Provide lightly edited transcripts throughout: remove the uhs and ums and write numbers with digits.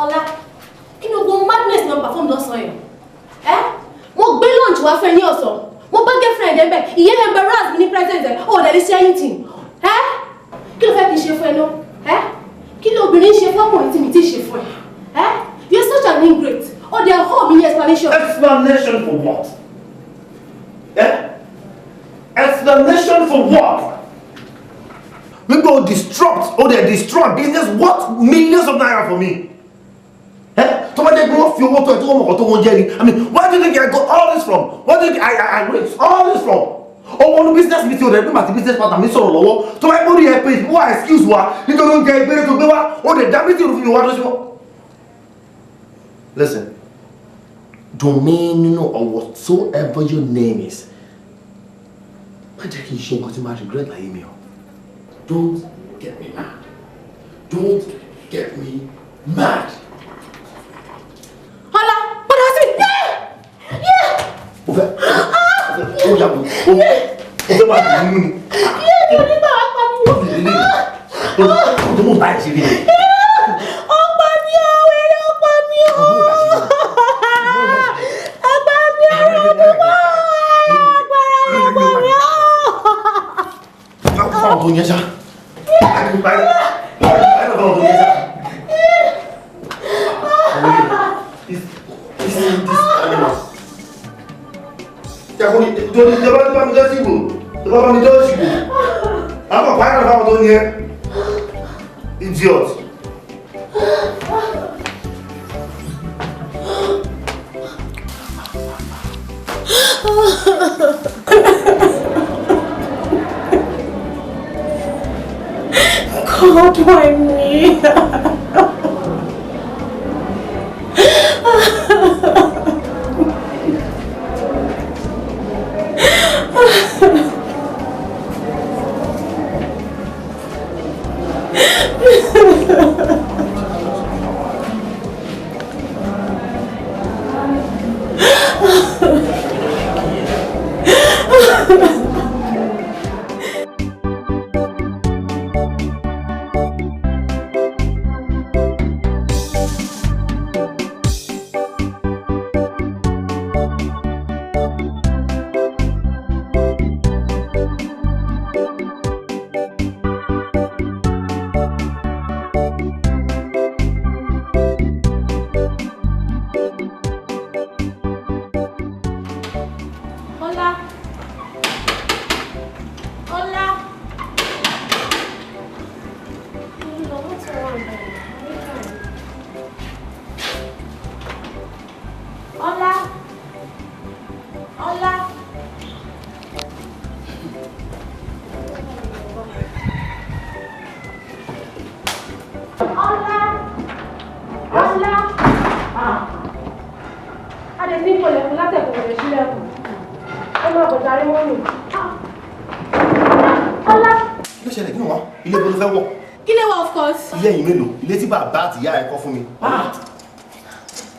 Ọlá, kí ló gbọ́ madness náà perform lọ́sàn-án yẹn? Mo gbé lunch wá fún ẹ ní ọ̀sán. Mo bá girlfriend ẹ bẹ́ẹ̀, ìyẹn embarrass mi ní present ẹ, ó dẹ̀ lè ṣe anything. Kí ló fẹ́ kí n ṣe fún ẹ náà? Kí ló obìnrin ṣe fún ọkùnrin tí mi ti ṣe fún ẹ? You're such an ingrate. Oh, there are whole many explanations. Explanation for what? Explanation for what? We go disrupt destroy business worth millions of naira for me. I mean, where do you think I got all this from? Where do you think I raised all this from? Oh, one business with you, the business partner, me sort of to my body, I pay more excuse. You don't get better to go out, or the damage you want. Listen, domain or whatsoever your name is, don't get me mad. Don't get me mad. Hola, what has it? Idiot. God, why me?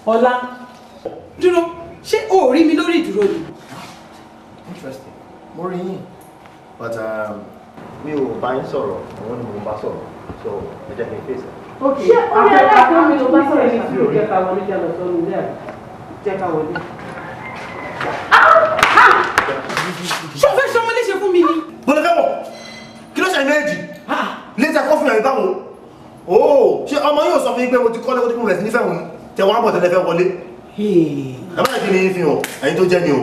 Ọlá, dúró, ṣé o rí mi lórí ìdúró ni? Interesting. Mo rí yín. But mi ò bá yín sọ̀rọ̀, àwọn ni mo bá sọ̀rọ̀. So, ẹ jẹ́ kí n fèsì. Okay. Ṣé o rí aláìsàn mi ló bá sọ̀rọ̀ ní tí o jẹ́ ká wọlé jẹ́ lọ sọ́nù ilé ẹ̀? Jẹ́ ká wọlé. Ṣé o fẹ́ ṣe ọmọ léṣe fún mi ni? Bọ́lá fẹ́ wọ̀, kí ló ṣe méjì? Létà kọ́ fún yàrá ìbáwò. Oh, ṣé ọmọ yóò sọ fún yín pé mo ti kọ́ lẹ́kọ́ tí mo bẹ̀rẹ̀ sí nífẹ̀ẹ́ wọn? Tẹ̀wọ́n á bọ̀ tẹ́lẹ̀ fẹ́ wọlé. Àbáyé kí ni fi hàn, ẹ̀yin tó jẹ́ ni o.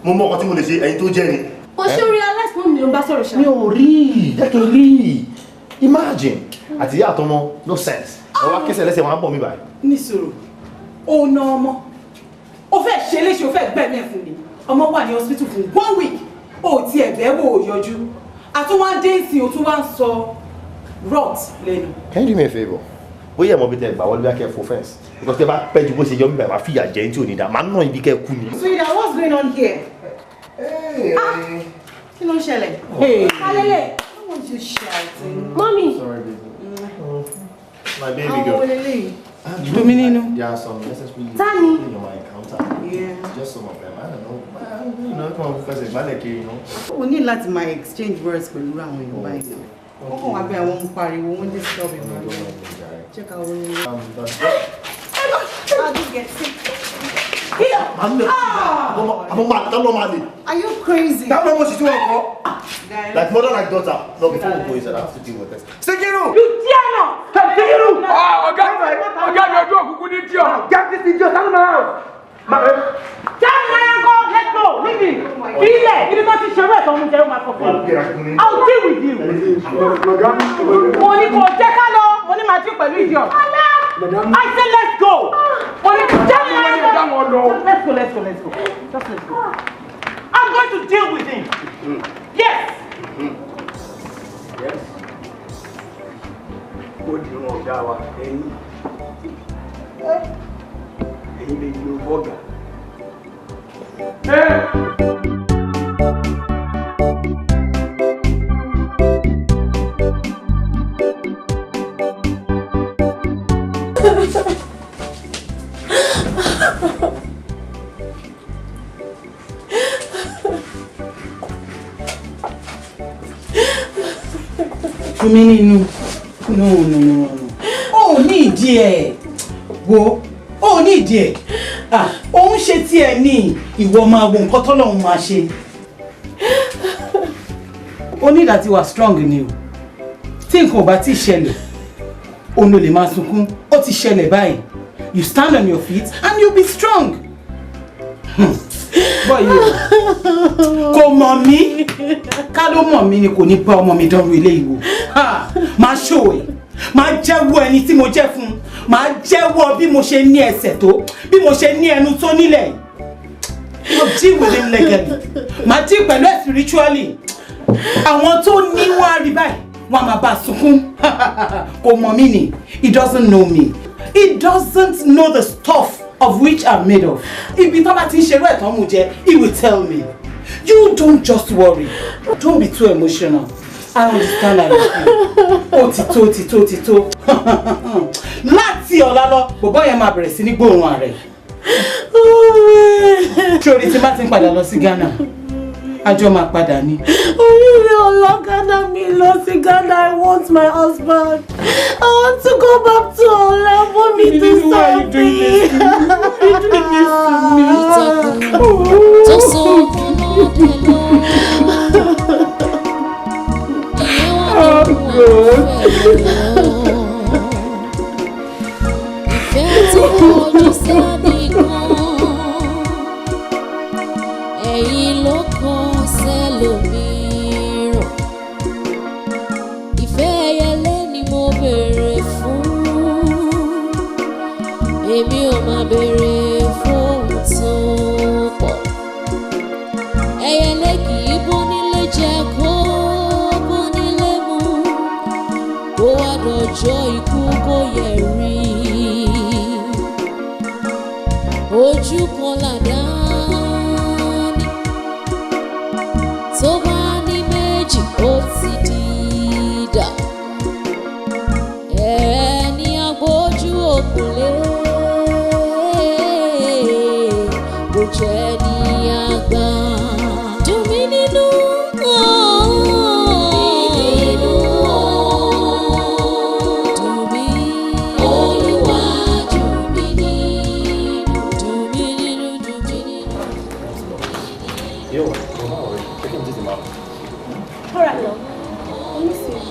Mo mọ ọkọ tí mo lè ṣe, ẹ̀yin tó jẹ́ ni. O ṣé o rí aláìsàn mi ló bá sọ̀rọ̀ ṣá? Mi ò rí, jẹ́ kí n rí. Imagine, àti ìyá àtọmọ, no sense. Ẹ wá kẹsẹ̀ lẹ́sẹ̀ wọn á bọ̀ mí báyìí. Nísòro, o na ọmọ. O fẹ́ ṣe léṣe, o fẹ́ gbẹ̀mí ẹ̀ fún mi. Ọmọ wà ní hospital fún 1 week. O ti ẹ̀bẹ̀ wò ó yọjú. Àtúwádé ìsìn o tún wá ń sọ rot lẹ́nu. Can you do me a favour? Bóyá ẹ̀ mọ̀ bí tẹ̀ gbà wọlé bí a kẹ́ fún fence. Because tẹ́ bá pẹ́ ju bó ṣe yọ mí báyìí, máa fìyà jẹ tí ò ní dá. Màá nà ibi kẹ́ kú ni. Sweetheart, what's going on here? Kí ló ń ṣẹlẹ̀? Kálẹ́lẹ̀. Why won't you shouting? Mommy. Sorry, baby. My baby girl. Dominino. Yeah, some necessary Tani. in my encounter. Yeah. Just some of them. I don't know. Come on, because it's like you know. O ní láti máa exchange words pẹ̀lú àwọn èèyàn báyìí. Wọ́n kàn wá bí àwọn ń pariwo, wọ́n dé stop it. Check out what you How do you get sick? Here! Are you crazy? That one was like mother, like daughter. No, before we go inside, I have to deal with this. Sekiru! You dare not! Sekiru! Ah, okay, you Get this idiot out of my house! Let's go! Leave me! You did not teach your right on the microphone. I'll deal with you! Money for Jekalo! Money my trip by idiot! I said let's go! Let's go. Just let's go. I'm going to deal with him. Yes! Yes. What do you know about any new burger? No. Oh, ní ìdí ẹ̀. Wo. Oh, ní ìdí ẹ̀. Òun ṣe tí ẹ ní ìwọ máa wo nǹkan t'Ọlọ́run máa ṣe. Ó ní láti wà strong ni o. Tí nǹkan ò bá ti ṣẹlẹ̀, òun ló lè máa sunkún. Ó ti ṣẹlẹ̀ báyìí. You stand on your feet and you'll be strong. Boy, kò mọ̀ mí. Ká ló mọ̀ mí ni kò ní bá ọmọ mi dánrú ilé ìwò. Máa show ẹ̀. Máa jẹ́wọ́ ẹni tí mo jẹ́ fún. Máa jẹ́wọ́ bí mo ṣe ní ẹsẹ̀ tó, bí mo ṣe ní ẹnu tó nílẹ̀. I'll deal with him legally. Máa deal pẹ̀lú ẹ̀ spiritually. Àwọn tó ní wọ́n á rí báyìí, wọ́n máa bá sunkún. Kò mọ̀ mí ni. He doesn't know me. He doesn't know the stuff of which I'm made of. Ibi tó bá ti ń ṣe rẹ̀ tán mú jẹ, he will tell me. You don't just worry. Don't be too emotional. I understand how you feel. Ó ti tó. Láti ọ̀la lọ, bọ̀bọ́ yẹn máa bẹ̀rẹ̀ sí ní gbóòórùn ààrẹ. Ṣorí tí má ti ń padà lọ sí Ghana. Àjọ máa padà ní. Oríire ọlọ́gádá mi lọ sí Ghana. I want my husband. I want to go back to Ola. I want me to stop me. Ìfẹ́ tí ojú sábì kan, ẹ̀yin ló kàn sẹ́lòmíràn. Ìfẹ́ ẹyẹlé ni mo béèrè fún, èmi ò máa béèrè fún tó pọ̀. Ẹyẹlé kì í bónílé jẹ kó bónílé mu, kó wá dọjọ́ ikú kó yẹ rí. Ojú kan làdá ní, tó bá ní méjì ó ti dìdà. Ẹni agbójú òkúlé kò jẹ́ ní àgbà. Dùn mí nínú. Alright, love. Let me see.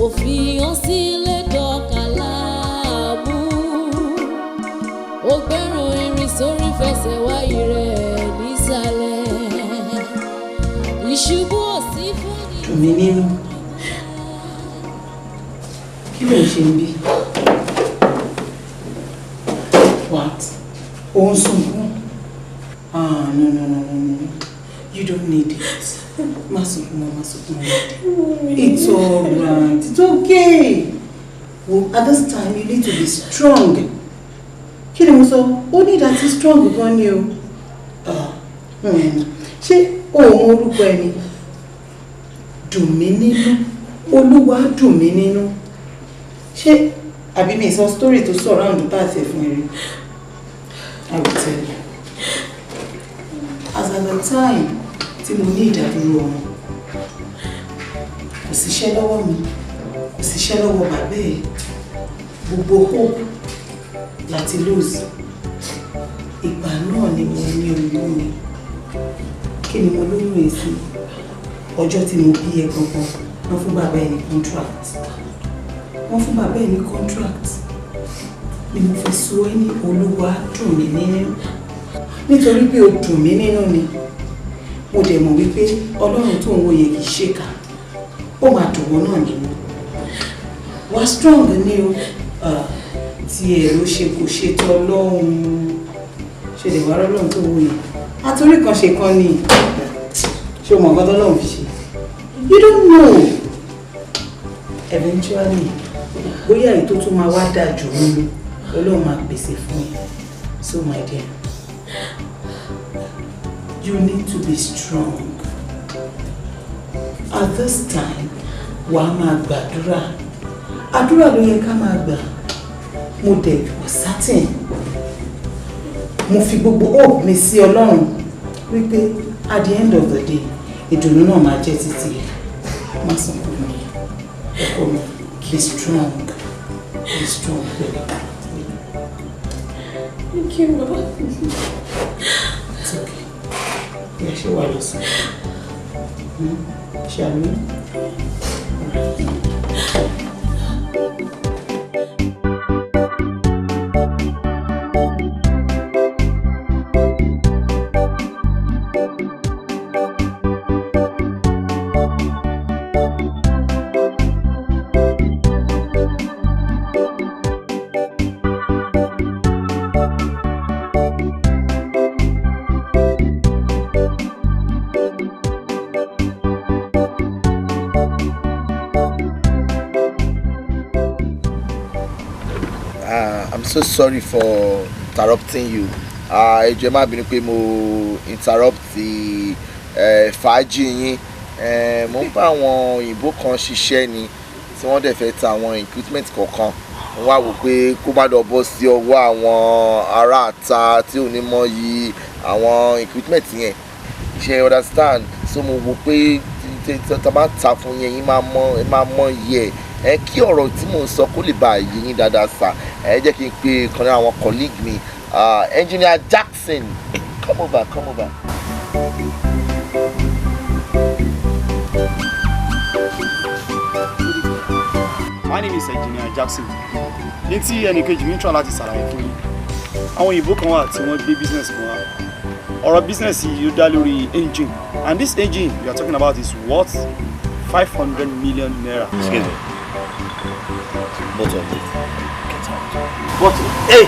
Òfìyàn sílẹ̀ dọ̀kàlà mú, ó gbẹ́rùn irin sórí fẹsẹ̀ wáyé rẹ̀ nísàlẹ̀. Ìṣubú òsì fún ni. Dùn mí nínú. Kí ló ń ṣe níbí? What? Ó ń sunkún. No. You don't need it. Masukuma. It's alright. It's okay. Well, at this time, you need to be strong. Kí ni mo sọ? Ó ní láti strong gan ni o. Ṣé o mọ orúkọ ẹni? Dùn mí nínú. Olúwa dùn mí nínú. Ṣé àbí mi sọ story tó surround party fún ẹ rí? I will tell you. As at the time tí mo ní ìdádúró ọmọ, kò síṣẹ́ lọ́wọ́ mi, kò síṣẹ́ lọ́wọ́ bàbá ẹ̀, gbogbo hope láti lose. Ìgbà náà ni mo ní oyún mi. Kí ni mo lóyún èsì? Ọjọ́ tí mo bí ẹ gangan, wọ́n fún bàbá ẹ̀ ní contract. Ni mo fi sọ ẹ́ ní Olúwa dùn mí nínú. Nítorí pé o dùn mí nínú ni. Mo dẹ̀ mọ̀ wípé Ọlọ́run tó ń wòye kìí ṣèkà. Ó máa dùn wọ́n náà nínú. Wá strong ni o. Tí ẹ ló ṣe kò ṣe tọ́ Ọlọ́run. Ṣe lè wá Ọlọ́run tó ń wòye. Àtúrí kan ṣe kan ni. Ṣé o mọ̀ nǹkan t'Ọlọ́run fi ṣe? You don't know. Eventually, bóyá èyí tó tún máa wá dáa jù mí Ọlọ́run máa pèsè fún ẹ. So my dear, you need to be strong. At this time, wàá máa gbàdúrà. Àdúrà ló yẹ ká máa gbà. Mo dẹ̀ wò certain. Mo fi gbogbo hope mi sí Ọlọ́run wípé at the end of the day, ìdùnnú náà máa jẹ́ títí ẹ̀. Má sọ fún mi. Ọkọ mi, be strong. Be strong, baby. Thank you, Mama. It's okay. Yeah, she was. Shall we? I'm so sorry for interrupting you. Ẹ jọ̀ọ́ má bínú pé mo interrupt fàájì yín. Mo ń bá àwọn òyìnbó kan ṣiṣẹ́ ni tí wọ́n dẹ̀ fẹ́ ta àwọn equipment kọ̀ọ̀kan. Mo wá wò pé kó má lọ bọ́ sí ọwọ́ àwọn ará àta tí ò ní mọ̀ yí àwọn equipment yẹn. Ṣé understand? So mo wò pé tá bá ta fún yín yín máa mọ̀ yẹ. Kí ọ̀rọ̀ tí mò ń sọ kó lè bá yé yín dáadáa sà. Jẹ́ kí n pe kan náà àwọn colleague mi, Engineer Jackson. Come over. My name is Engineer Jackson. Ní tí ẹnìkejì mi ń try láti ṣàlàyé fún yín. Àwọn òyìnbó kan wà tí wọ́n gbé business kan wá. Ọ̀rọ̀ business yìí ó dá lórí engine. And this engine we are talking about is worth 500 million naira. Excuse me. Bottle of it. Get out. Bottle? Hey!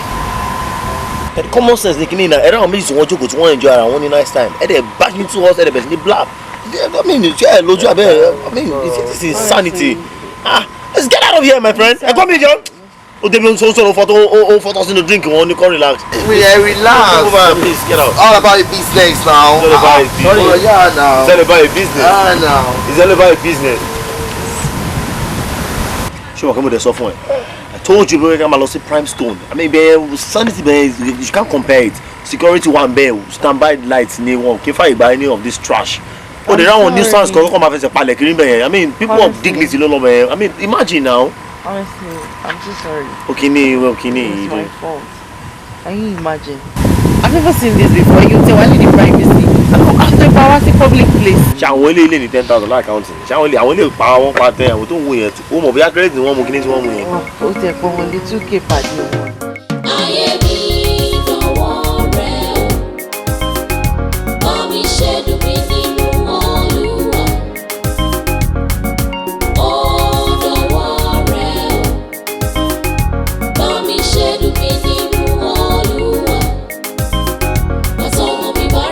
Common sense ni kini na ẹ̀rọ àwọn méjì tí wọ́n jókòó tí wọ́n enjoy ara wọn ní nice time. Ẹ dẹ̀ back into us, ẹ dẹ̀ bẹ̀rẹ̀ sí ní blab. I mean, ṣé ẹ lójú abẹ́ I mean, this is insanity. Let's get out of here, my friend. Ẹ kọ́ mi jọ. O débi ohun sọ̀rọ̀ fọ́tọ̀ sínú drink wọn ní kọ́ relax. Relax. Please get out. All about your business now. It's all about your business. Yeah, now. It's all about your business. Now. It's all about your business. Ṣé wọ́n kí mo dẹ̀ sọ fún ẹ? I told you bro, I'm lost Prime Stone. I mean, sanity, you can't compare it. Security one bear, standby lights, ni one. Can't find any of this trash. Oh, they don't want nuisance because come after palek. I mean, people of dignity, no longer. I mean, imagine now. Honestly, I'm so sorry. Okay, It's my fault. Can you imagine? I've never seen this before. You tell I need the privacy. After power, it's a public place. Ṣàwọn ilé ilé ní 10,000 láì counting. Ṣàwọn ilé pa wọ́n pa tẹ àwọn tó ń wo yẹn. Ó mọ̀ bóyá credit ni wọ́n mú kíní tí wọ́n mú yẹn. Ó tẹ̀ pọ̀ wọn lé 2K pàdé wọn. Ayé mi dọ̀wọ́ rẹ o, bá mi ṣe dùn mí nínú Olúwa. Ó dọ̀wọ́ rẹ o, bá mi ṣe dùn mí nínú Olúwa. Àtọmọ mi bá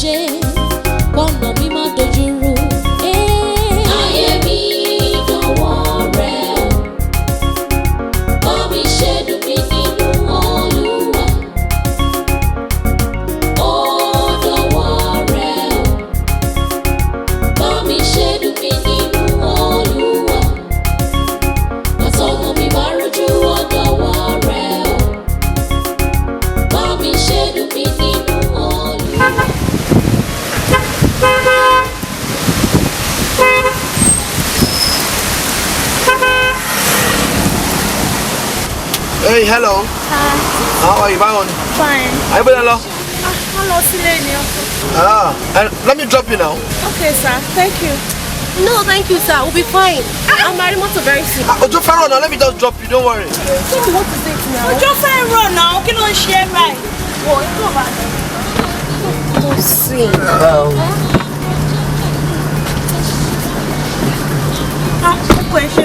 ṣe kọ́nà mi má dojúrú. Ayé mi dọ̀wọ́ rẹ o, bá mi ṣe dùn mí nínú Olúwa. Ó dọ̀wọ́ rẹ o, bá mi ṣe dùn mí nínú Olúwa. Àtọ̀nà mi bá rojú ó dọ̀wọ́ rẹ o, bá mi ṣe dùn mí nínú Olúwa. Hey, hello. Hi. How are you? Báwo ni? Fine. Are you better now? Hello, sílé ni ọkọ. And let me drop you now. Okay, sir. Thank you. No, thank you, sir. We'll be fine. I'm married motor very soon. Ojo Faro now, let me just drop you, don't worry. Tell me what to say now. Ojo fẹ́ rọ̀ náà, kí ló ń ṣe báyìí? Whoa, it's over. Don't sing. Ọkọ ẹ ṣe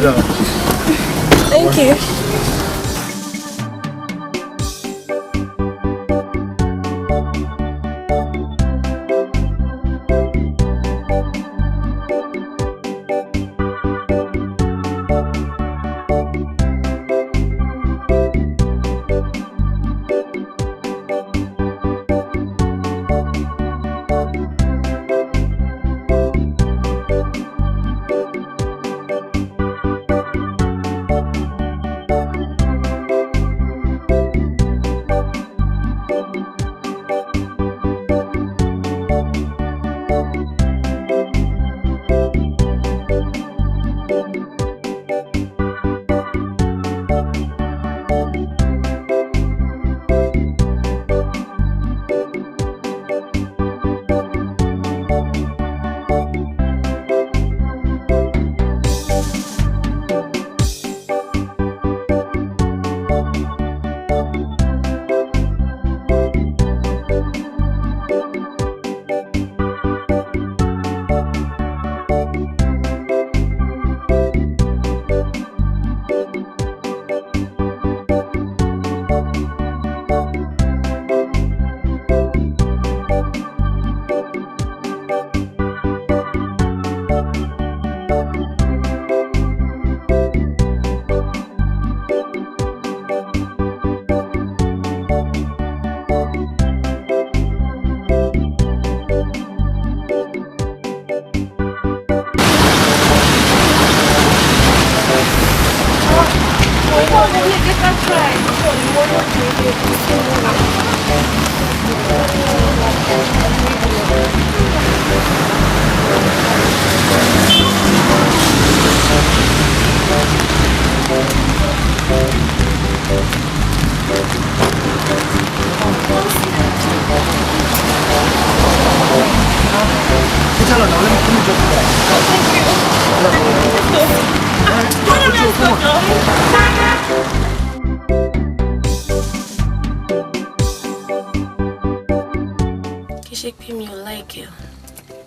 gan. Thank you.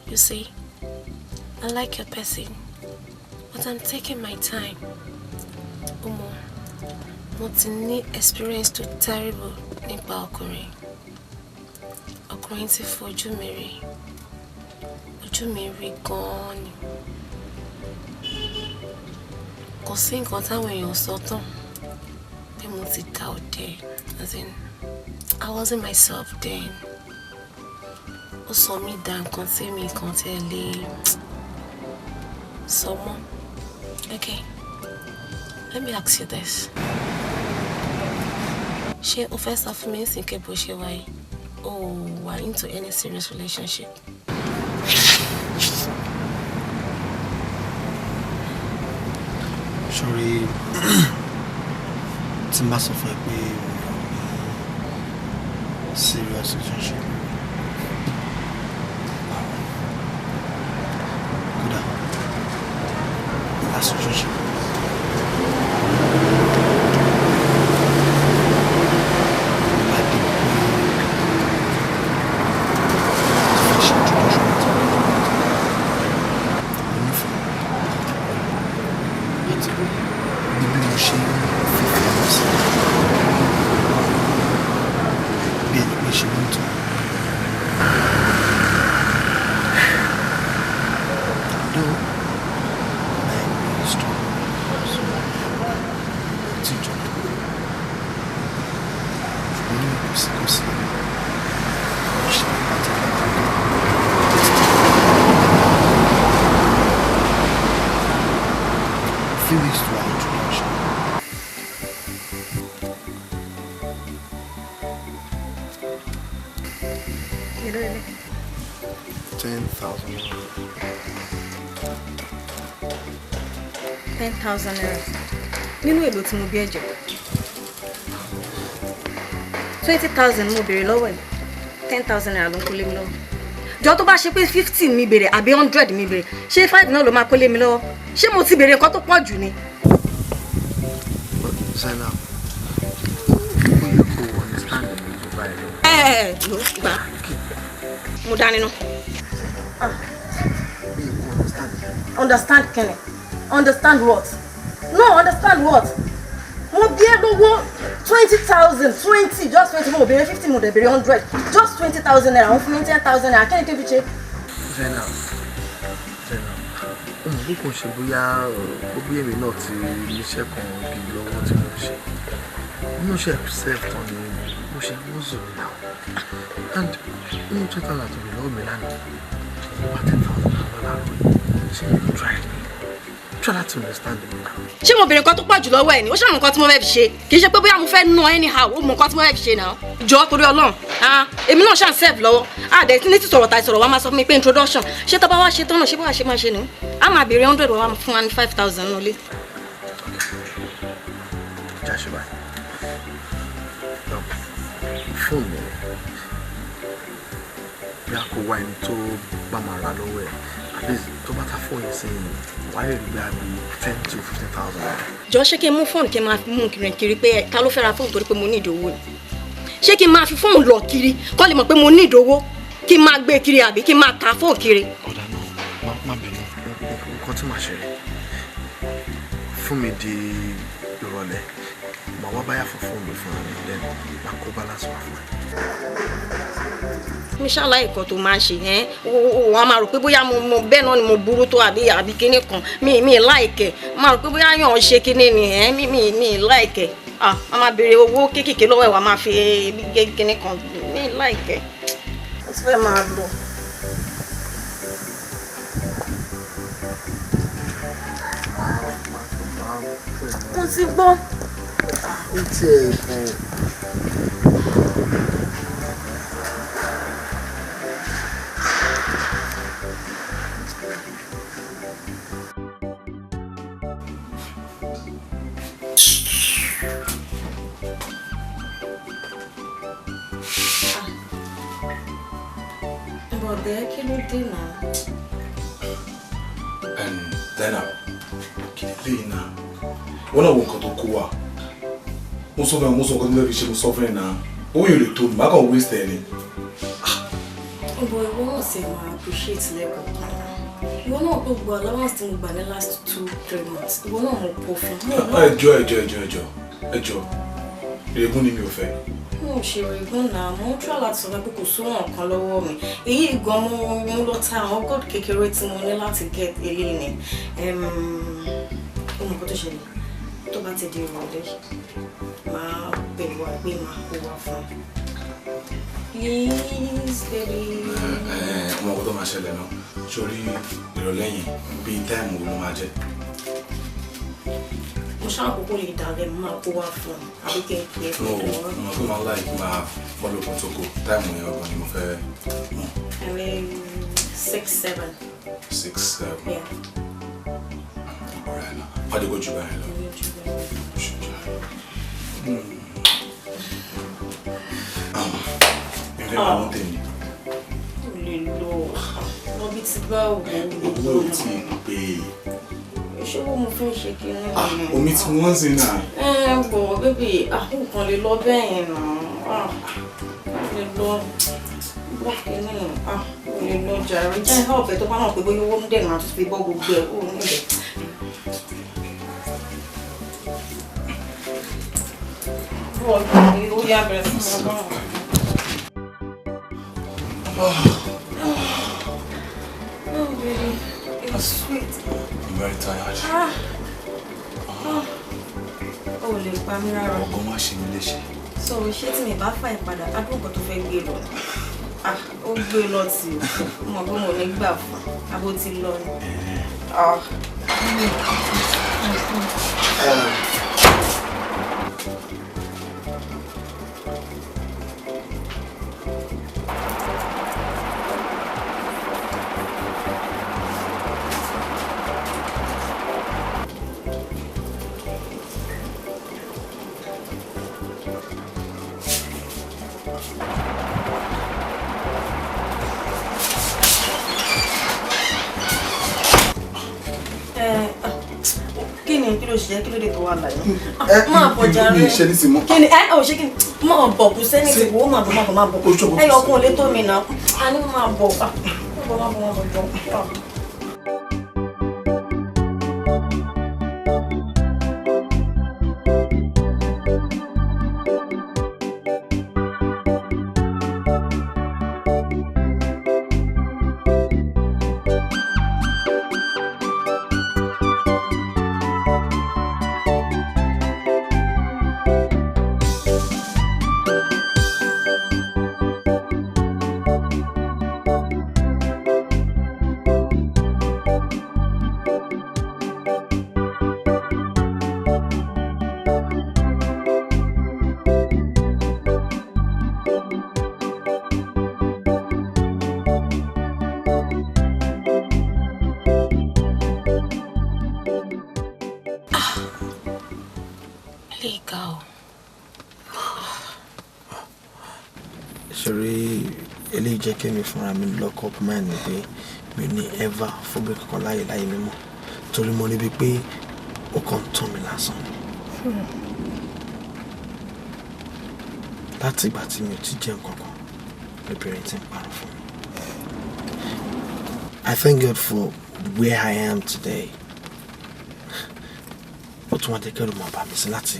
You see, I like your person, but I'm taking my time. Omo, mo ti ní experience tó terrible nípa ọkùnrin. Ọkùnrin tí fojú mi rí. Ojú mi rí gan-an ni. Kò sí nǹkan táwọn èèyàn sọ tán pé mo ti dá òde. As in, I wasn't myself then. Ó sọ mí dá nǹkan tí mi kàn tẹ́lẹ̀ sọ mọ́. Okay, let me ask you this. Ṣé o fẹ́ sọ fún mi nísìnyí pé bó ṣe wà yìí o wà into any serious relationship? Sorry, tí n bá sọ fún ẹ pé serious relationship. Kódà, last relationship. 10,000. 10,000 naira. Nínú èlò tí mo bí ẹ̀jẹ̀. 20,000 mo béèrè lọ́wọ́ ẹ̀. 10,000 naira ló ń kó lé mi lọ́wọ́. Jọ tó bá ṣe pé 50 mi béèrè àbí 100 mi béèrè, ṣé 5 náà ló máa kó lé mi lọ́wọ́? Ṣé mo ti béèrè nǹkan tó pọ̀ jù ni? Zainab, you understand the Ló gbà. Mo dá nínú. Understand Kenny? Understand what? No, understand what? Mo bí ẹ lówó 20,000, 20, just 20, mo béèrè 50, mo dẹ̀ béèrè 100, just 20,000 naira, wọ́n fún mi 10,000 naira, kẹ́ni tó fi ṣe? Zainab, bí kò ṣe bóyá gbogbo èmi náà ti níṣẹ́ kan gidi lọ́wọ́ tí mo ṣe. Mo ṣe self tán ni mo ṣe mọ́zù mi náà. And nínú 20,000 tó bí lọ́wọ́ mi lánàá, over 10,000 naira ṣe mo try me. Try to understand me now. Ṣé mo béèrè nǹkan tó pọ̀ jù lọ́wọ́ ẹ̀ ni? Ó ṣàmù nǹkan tí mo fẹ́ fi ṣe. Kì í ṣe pé bóyá mo fẹ́ ná anyhow, ó mọ nǹkan tí mo fẹ́ fi ṣe náà. Jọ torí Ọlọ́run. Èmi náà ṣàn serve lọ́wọ́. Dẹ̀ ní ti sọ̀rọ̀ ta ìsọ̀rọ̀ wa máa sọ fún mi pé introduction. Ṣé tá bá wá ṣe tán náà ṣé bá ṣe máa ṣe nù? A máa béèrè 100 wa fún wa ní 5,000 nulẹ̀. Jáṣe báyìí. Fóònù mi bí a kò wá ẹni tó bá máa ra lọ́wọ́ ẹ̀, at least tó bá ta fóònù sí i, wàá lè rí bí a bí 10,000 to 15,000. Jọ ṣé kí n mú fóònù kí n máa mú kiri pé ta ló fẹ́ ra fóònù torí pé mo ní ìdòwò ni? Ṣé kí n máa fi fóònù lọ kiri kọ́ lè mọ̀ pé mo ní ìdòwò kí n máa gbé kiri àbí kí n máa ta fóònù kiri? Ọ̀dà náà má bínú nǹkan tí màá ṣe rẹ̀ fún mi di ìrọ̀lẹ́ màá wá báyà fún fóònù fún mi then màá kó balance wá fún ẹ. Mi ṣàlàyé nǹkan tó máa ń ṣe wọ́n á máa rò pé bóyá mo bẹ́ẹ̀ náà ni mo burú tó àbí kíní kan mi láìkẹ̀ máa rò pé bóyá yàn ń ṣe kíní ni mi láìkẹ̀ a máa béèrè owó kéékèèké lọ́wọ́ ẹ̀ wá máa fi kíní kan mi láìkẹ̀ ó ti fẹ́ máa lọ. Mo ti gbọ́. Ó tiẹ̀ fún Bọ̀dẹ̀ kí ló dé náà? Zainab, kí lè léyìn náà? Wọ́n náà wo nǹkan tó kó wa. Mo sọ fún ẹ, mo sọ nǹkan tó lè fi ṣe mo sọ fún ẹ náà. Owó yóò lè tó mi, má kàn waste ẹ ni. Ìbò ìwọ náà sì máa appreciate lẹ́kọ̀ọ́ kan. Ìwọ náà tó gbọ́ allowance tí mo gbà ní last 2-3 months. Ìwọ náà mo pọ̀ fún. Ẹjọ́. Ìrègùn ni mi ò fẹ́. Mo ṣe ìrègùn náà, mo ń try láti sọ pé kò sóhun kan lọ́wọ́ mi. Èyí gan mo lọ ta àwọn gold kékeré tí mo ní láti get eléyìí ni. Ó mọ̀ kó tó ṣẹlẹ̀. Tó bá ti di ìrọ̀lẹ́, máa bẹ̀rù wá pé máa kó wá fún ẹ. Please, baby. Ọmọ ọkọ tó máa ṣẹlẹ̀ náà, sórí ìrọ̀lẹ́ yẹn bíi táìmù ló máa jẹ́. Mo ṣáà kókó lè dàgẹ̀ mo máa kó wá fún ẹ. Àbí kí n pè é fún ẹ. Ọmọ tó máa láì máa fọ́lọ́ protocol táìmù yẹn ọgbọ̀n ni mo fẹ́ mọ̀. 6-7. 6-7. Yeah. Alright now. Fàdé kò jù báyìí lọ. Ìfẹ́ máa ń tẹ̀lé. Ó lè lọ. Lọ́bí ti bá òun. Owó ti pè é. Ṣé wo mo fẹ́ ṣe kí ní? Omi tí wọ́n ń sin náà. Bọ̀ bébì, nǹkan lè lọ bẹ́ẹ̀ yẹn náà. Lè lọ bọ́ kínní. Lè lọ jàre. Jẹ́ ọ̀bẹ tó bá mọ̀ pé bóyá owó ń dẹ̀nà àti fi bọ́ gbogbo ẹ̀ kúrò níbẹ̀. Ó yá bẹ̀rẹ̀ sí ọgbọ́n. Oh, baby, it was sweet. I'm very tired. Ó lè pa mí rárá. Ọgbọ́n má ṣe mí léṣe. So, ṣé tí mi bá fà ìpadà, adúgbò kan tó fẹ́ gbé lọ. Ó gbé lọ tí o. Mo gbọ́ mo ní gbà fún. Abó ti lọ ni. ṣe kí ló dé tó wà láyé. Máa bọ̀ jàre. Mi ṣe ní sí mọ́. Kí ni ò ṣe kí ni máa bọ̀ kù sẹ́ni tí wò ó máa bọ̀. Ẹyọ ọkùnrin lè tó mi náà. A ní máa bọ̀ jọ. Jẹ́ kí mi fúnra mi lock up mind pé mi ò ní ever fóbi kankan láyé mímọ́ torí mo rí bí pé ó kàn tán mi lásán. Láti ìgbà tí mi ò ti jẹ́ nǹkan kan lóbìnrin tí ń parọ́ fún mi. I thank God for where I am today. Ó tún wá dé kẹ́rù mọ́ bá mi sí láti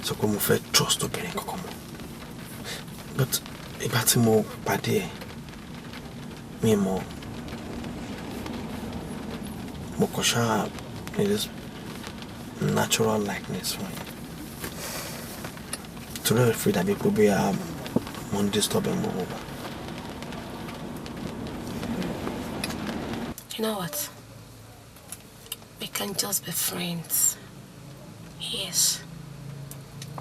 sọ pé mo fẹ́ trust obìnrin kankan mọ́. But ìgbà tí mo pàdé ẹ̀ mi mo kò ṣáà ní this natural likeness fún yín torí ẹ̀ fi dàbí pé bí a mo ń disturb ẹ̀ mọ́ bàbá. You know what? We can just be friends. Yes.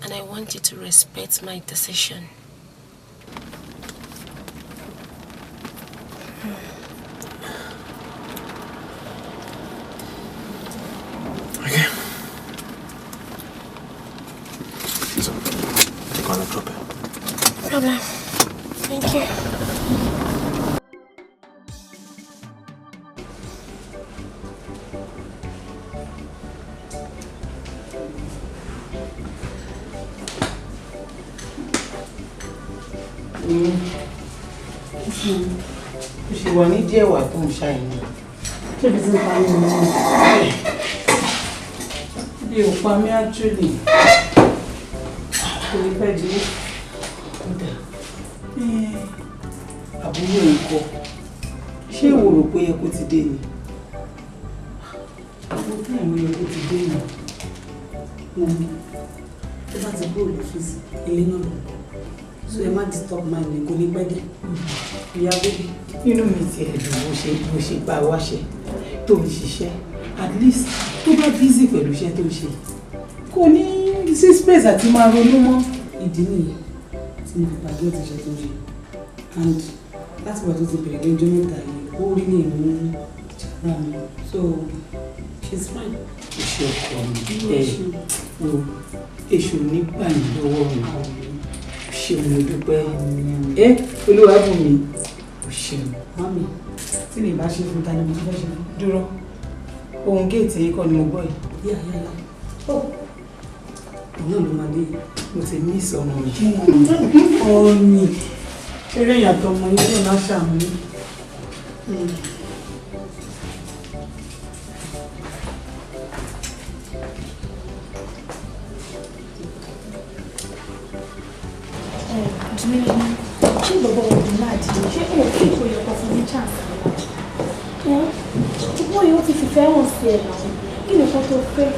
And I want you to respect my decision. Okay. So, you're gonna drop it. No problem. Thank you. Ṣé wà ní díẹ̀ wà tó ń ṣàìní? Ṣé bí ti ń pa mí ní bí ò pa mí actually? Kò ní pẹ́ di àbúrò nǹkan. Ṣé ìwò rò pé ẹ kó ti dé ni? Àwọn tí àwọn ẹ kó ti dé ni. Tó bá ti gbó olùfíìsì, ilé náà lọ. So ẹ má disturb mind mi, kò ní pẹ́ dé. Ìyá bébí, inú mi ti ẹ̀dùn bó ṣe gba wáṣẹ tó ń ṣiṣẹ́. At least tó bá busy pẹ̀lú iṣẹ́ tó ń ṣe. Kò ní sí space àti máa ronú mọ́. Ìdí nìyẹn tí mo fi gbàgbé ti ṣe tó ń ṣe. And láti wà tó ti bẹ̀rẹ̀ lẹ́jọ́ mẹ́ta yìí, ó rí ní ìlú ìjàmbá mi. So she's fine. Èṣù ọkọ mi èṣù nígbà yìí lọ́wọ́ mi. Ṣeun mo dúpẹ́. Olúwabùnmi ò ṣeun. Mami, tí mi bá ṣe fún ta ni mo ti fẹ́ ṣe fún? Dúró. Ohun géètì yìí kọ́ ni mo gbọ́ yìí. Yáyáyá. Òun náà ló máa dé. Mo ti ní ìsọ̀rọ̀ mi. Ọ̀nì. Eré ìyàtọ̀ ọmọ ilé náà ṣàmú. Ṣé bàbá òun náà dìde? Ṣé òun kí kò yẹ kó fún ní chance? Ṣùgbọ́n yóò ti fìfẹ́ hàn sí ẹ̀ náà. Kí ni nǹkan tó fẹ́?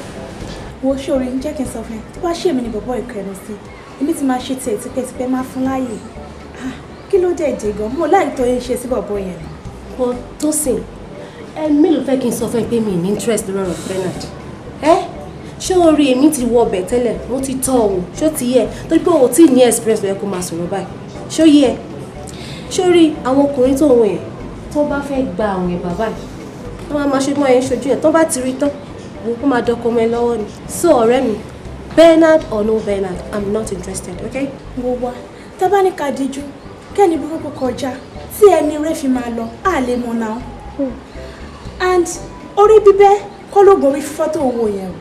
Wo ṣòro ń jẹ́ kí n sọ fún ẹ. Tó bá ṣe èmi ni bàbá ìkẹnu sí, èmi ti máa ṣe tiẹ̀ tipẹ́tipẹ́ máa fún láàyè. Kí ló dé dé gan? Mo láì tó yẹn ṣe sí bàbá yẹn. Kò tó sìn. Mélòó fẹ́ kí n sọ fún ẹ pé mi ní interest lórí ọ̀rọ̀ Bernard? Ṣé o rí èmi ti wọ ọbẹ̀ tẹ́lẹ̀? Mo ti tọ́ ọ wò. Ṣó ti yẹ? Torí pé o tí ní experience lóye kó máa sọ̀rọ̀ báyìí. Ṣó yẹ? Ṣó rí àwọn ọkùnrin tó wọ̀ yẹn tó bá fẹ́ gba àwọn ẹ̀ bàbá yìí? Wọ́n máa ṣe mọ́ ẹ̀ ń ṣojú ẹ̀. Tó bá ti rí tán, ó máa dọ́kọ ọmọ ẹ lọ́wọ́ ni. So ọ̀rẹ́ mi, Bernard or no Bernard, I'm not interested, okay? Wo wá, tá bá ní ká díjú, kẹ́ni burúkú kọjá, tí ẹni rẹ̀ fi máa lọ, á lè mọ̀ náà. And orí bíbẹ́ kọ́ ló gorí fífọ́ tó wò yẹn.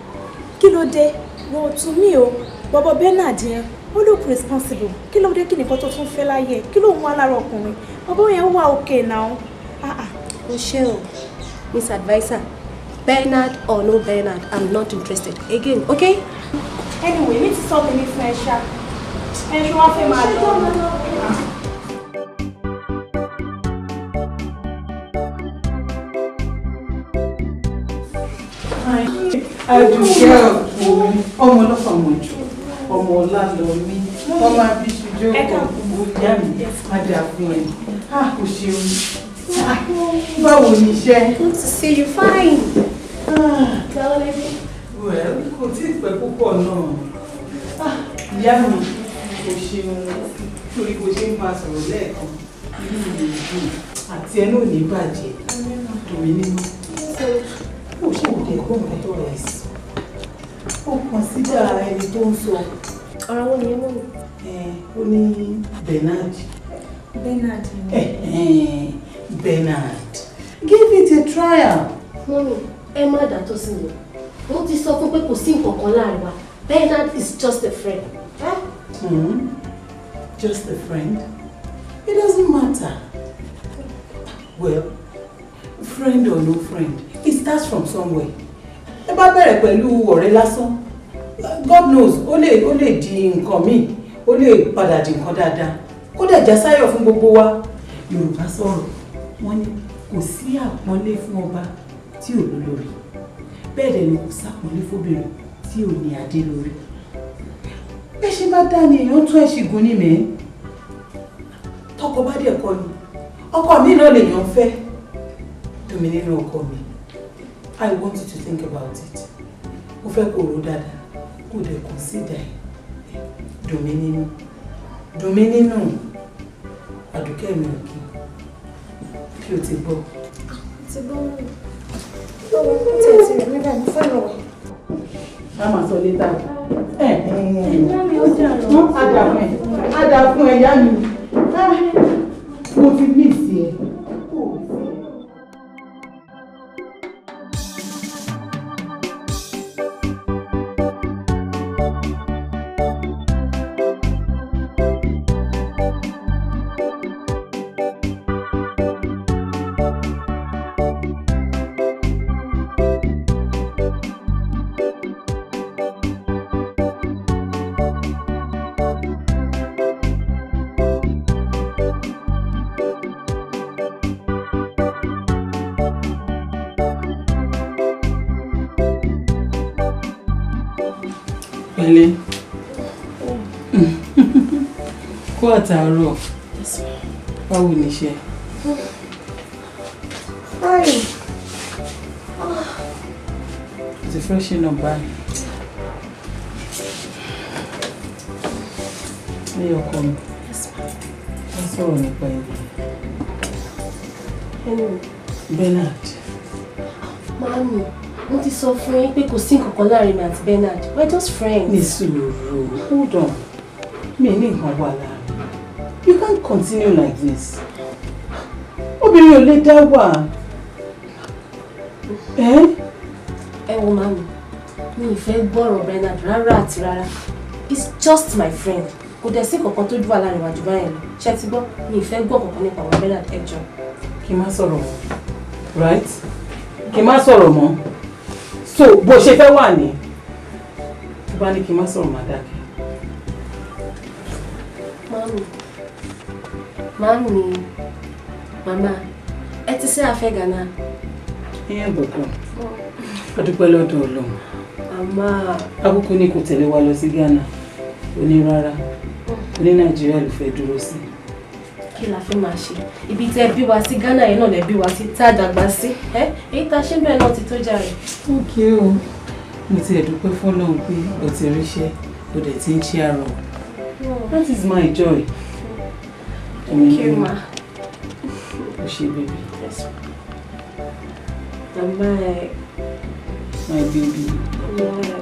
Kí ló dé? Wọ́n tún mí o. Bọ́bọ́ Bernard yẹn, ó look responsible. Kí ló dé kí nìkan tó tún fẹ́ láyé? Kí ló ń wá lára ọkùnrin? Bọ́bọ́ yẹn wà okay now. O ṣé o, Miss Advisor. Bernard or no Bernard, I'm not interested. Again, okay? Anyway, ní ti sọ mi ní fún ẹ ṣá. Ẹ ṣe wọ́n fẹ́ máa lọ. Àdùkẹ́ ọ̀pọ̀ ọmọ ọlọ́pàá mọ̀ jù ọmọ ọlá lọ mí ọmọ abíṣújó gbogbo ìyá mi padà fún ẹ. Kò ṣeun. Báwo ni iṣẹ́? Good to see you, fine. Well, kò tí ì pẹ́ púpọ̀ náà. Ìyá mi kò ṣeun torí kò ṣe ń bá sọ̀rọ̀ lẹ́ẹ̀kan. Inú mi dùn àti ẹnu ò ní bàjẹ́. Dùn mí nínú. Ó ṣe òde ẹ̀kọ́ nǹkan tó rẹ̀ sí. Ó kàn sí dára ẹni tó ń sọ. Ọ̀rọ̀ wo nìyẹn mọ́ mi? Ó ní Bernard. Bernard. Bernard. Give it a trial. Mọ́mí, ẹ má dà tó sí mi. Mo ti sọ fún pé kò sí nǹkan kan láàrin wa. Bernard is just a friend. Just a friend? It doesn't matter. Well, friend or no friend, it starts from somewhere. Ẹ bá bẹ̀rẹ̀ pẹ̀lú ọ̀rẹ́ lásán. God knows, ó lè di nǹkan míì, ó lè padà di nǹkan dáadáa. Ó dẹ̀ já sáyọ̀ fún gbogbo wa. Yorùbá sọ̀rọ̀, wọ́n ní kò sí àpọ́nlé fún ọba tí ò lólórí. Bẹ́ẹ̀ dẹ̀ ni kò sápọ́nlé fóbìnrin tí ò ní adé lórí. Bẹ́ẹ̀ ṣe bá dá ni èèyàn tún ẹ̀ṣin gun ní mẹ́ẹ́. Tọkọ bá dẹ̀ kọ́ ni, ọkọ mi náà lèèyàn fẹ́. Dùn mí nínú ọkọ mi. I want you to think about it. Mo fẹ́ kó ro dáadáa, kó dẹ̀ consider ẹ̀. Dùn mí nínú. Dùn mí nínú. Àdùkẹ́ mi ò kí o ti gbọ́. Ti gbọ́ mi. Báwo ni tí ẹ ti rí nígbà mo fẹ́ lọ? Má máa sọ létà. Ìyá mi ó dà lọ. Á dà fún ẹ̀yá mi. Mo ti bí ìsì ẹ̀. Pẹ̀lẹ́. Kú àtàárọ̀. Báwo ni iṣẹ́? Fine. Ti freshen up báyìí. Ní ọkọ mi. Wọ́n sọ̀rọ̀ nípa ẹ̀bí. Bernard. Mami, mo ti sọ fún yín pé kò sí nǹkan kan láàrin mi àti Bernard. We're just friends. Ní sùúrù, hold on. Mi ní nǹkan wà láàrin. You can't continue like this. Obìnrin ò lè dá wà. Ẹ wo mami, mi ì fẹ́ gbọ́rọ̀ Bernard rárá àti rárá. He's just my friend. Kò dẹ̀ sí kankan tó wà láàrin wa jù báyẹn lọ. Ṣé ti gbọ́? Mi ì fẹ́ gbọ́ kankan nípa àwọn Bernard ẹ jọ̀ọ́. Kí n má sọ̀rọ̀ mọ́. Right? Kí n má sọ̀rọ̀ mọ́. So, bó ṣe fẹ́ wà ní. Tó bá ní kí n má sọ̀rọ̀ má dákẹ́. Mama, ẹ ti ṣe àfẹ́ Ghana. Ìyẹn bọ̀kọ̀. A dúpẹ́ lọ́dọ̀ Ọlọ́run. Mama. Akúkú ní kò tẹ̀lé wa lọ sí Ghana. Ó ní rárá. Ó ní Nàìjíríà ló fẹ́ dúró sí. Kí la fẹ́ máa ṣe? Ibi tẹ́ bí wa sí Ghana yẹn náà lẹ bí wa sí tá a dàgbà sí. Èyí tá a ṣe bẹ́ẹ̀ náà ti tó jàre. Okay o. Mo ti ẹ̀ dúpẹ́ fọ́lọ́run pé o ti ríṣẹ́, o dẹ̀ ti ń ṣe àrọ̀. That is my joy. Thank you, ma. O ṣe baby. Yes. And my baby. Yeah.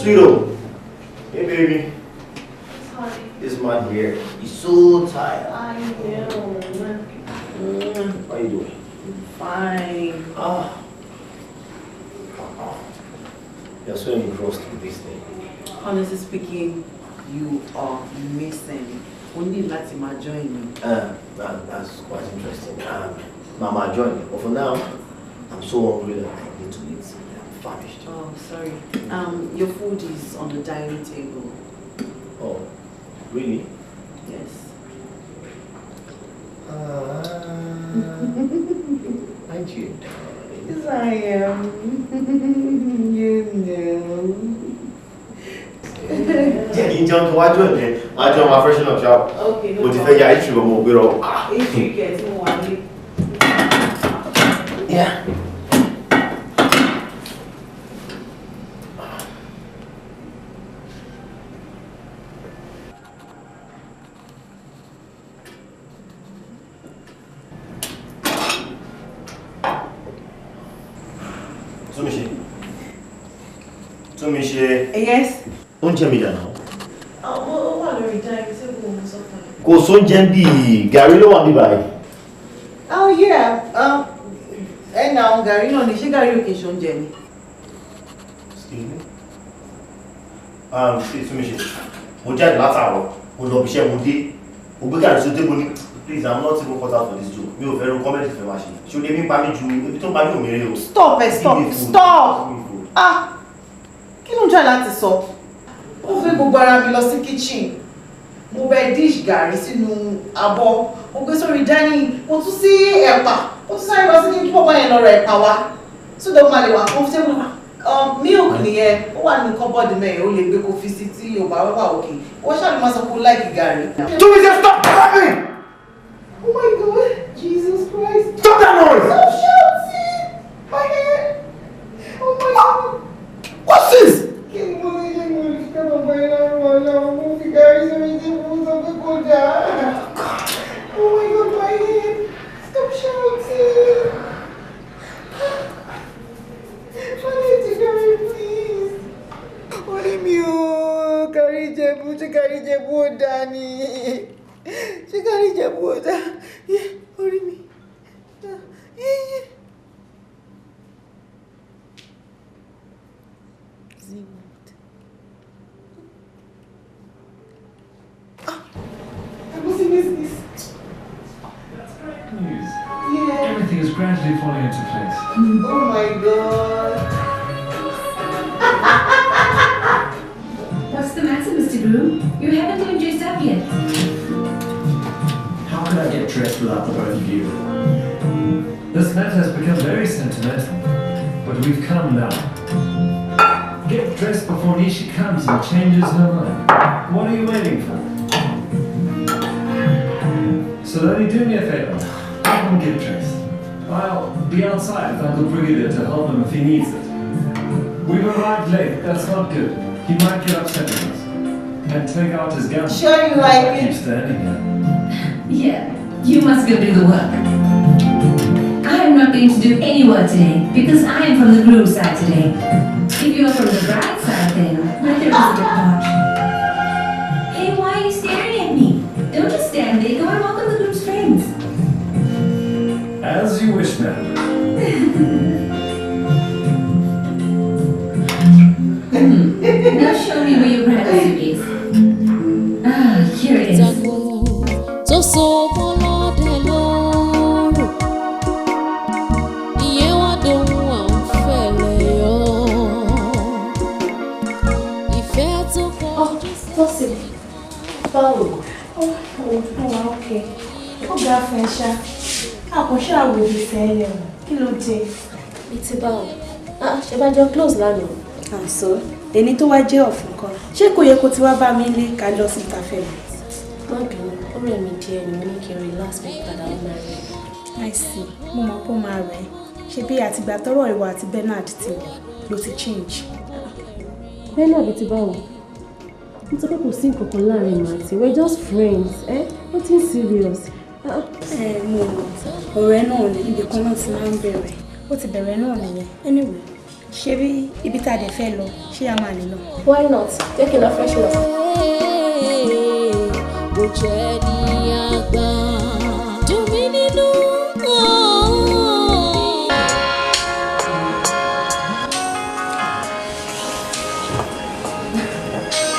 Sweeto. Hey, baby. Sorry. This man here, he's so tired. I know. How you doing? Fine. You're so engrossed with this thing. Honestly speaking, you are missing. We need to join me. That's quite interesting. Mama, join me. But for now, I'm so hungry that I need to eat. I'm famished. Oh, sorry. Your food is on the dining table. Oh, really? Yes. Aren't you? Yes, I am. You know. Yeah, you don't watch it. I don't want freshen up shop. Okay, no But if I get you, I'm going to if you get one. Yeah. Yes. Oúnjẹ mi dànù. Ó wà lórí dining table mo sọ fún ẹ. Kò sóúnjẹ bí gàrí ló wà bí báyìí. Oh yeah. Now gàrí náà ni ṣé gàrí òkè ṣe oúnjẹ ni? Excuse me. Túnmíṣe, mo jáde látàárọ̀, mo lọ bíṣẹ́ mo dé, mo gbé gàrí sí tébù ní. Please, I'm not even cut out for this joke. Mi ò fẹ́ ro comedy fẹ́ máa ṣe. Ṣé o lè mi pa mí ju ibi tó ń pa mí òmìnira o? Stop it, stop! Kí ló ń jà láti sọ? Ó fẹ́ gbogbo ara mi lọ sí kitchen. Mo bẹ dish gàrí sínú abọ́. Mo gbé sórí dining. Mo tún sí ẹ̀pà. Mo tún sáré lọ sí kí pọ́pọ́ yẹn lọ ra ẹ̀pà wá. So that ó máa lè wà comfortable. Milk nìyẹn. Ó wà ní cupboard mẹ́rin. Ó lè gbé kó fi sí tí ò bá wà òkè. Wọ́n ṣáà lè máa sọ pé ó like gàrí. Túnmíṣe, stop clapping! Oh my God, Jesus Christ. Stop that noise! Stop shouting! My head! Oh my God. What's this? Oh my God, my head! Stop shouting! Please. What do you mean? Carry Jebu, Danny. She carry Jebu, yeah, what do you mean? Yeah. News. Yeah. Everything is gradually falling into place. Oh my God. What's the matter, Mr. Groom? You haven't even dressed up yet. How could I get dressed without the both of you? This matter has become very sentimental, but we've come now. Get dressed before Nishi comes and changes her mind. What are you waiting for? So only do me a favor. Come get dressed. I'll be outside with Uncle Brigadier to help him if he needs it. We've arrived late. That's not good. He might get upset with us and take out his gun. Sure you like it? Keep standing here. Yeah, you must go do the work. I'm not going to do any work today because I am from the groom's side today. If you are from the bride's side, then neither is a bit much. Hey, why are you staring at me? Don't just stand there. Go and welcome the groom's friends. As you wish, ma'am. Now show me where your brother's suit is. Ah, here it is. tó so mọ́ lọ́dẹ lóru ìyẹn wá dohun à ń fẹ̀lẹ̀ yọ ìfẹ́ tó kọjú sí. Tọ́sí, báwo? Ó wà ókè. Ó gbà fẹ́ ṣá. Àkọ́ṣe àwòrán ìfẹ́ rẹ̀ o. Kí ló dé? Ìtì báwo? Ṣé bá jọ close lánàá? Àǹsọ́, ẹni tó wá jẹ́ ọ̀fun kan. Ṣé kò yẹ kó ti wá bá mi lé ká lọ sí ìtafẹ́ mi? Má dùn, ó rẹ̀ mí díẹ̀ ni mo ní kí n relax mi padà ó máa rẹ̀. I see, mo mọ̀ pé ó máa rẹ̀. Ṣé bí àtìgbà tọ́rọ̀ ìwà àti Bernard ti wọ̀ ló ti change? Bernard ti báwo? Nítorí kò sí nǹkan kan láàrin mi àti we're just friends, nothing serious. Mo ọ̀rẹ́ náà ní ibi kan náà ti máa ń bẹ̀rẹ̀. Ó ti bẹ̀rẹ̀ náà nìyẹn. Anyway, ṣé bí ibi tá a dẹ̀ fẹ́ lọ ṣé a máa lè lọ. Why not? Jẹ́ kí n lọ fresh up. Bó jẹ́ ní àgbà dùn mí nínú.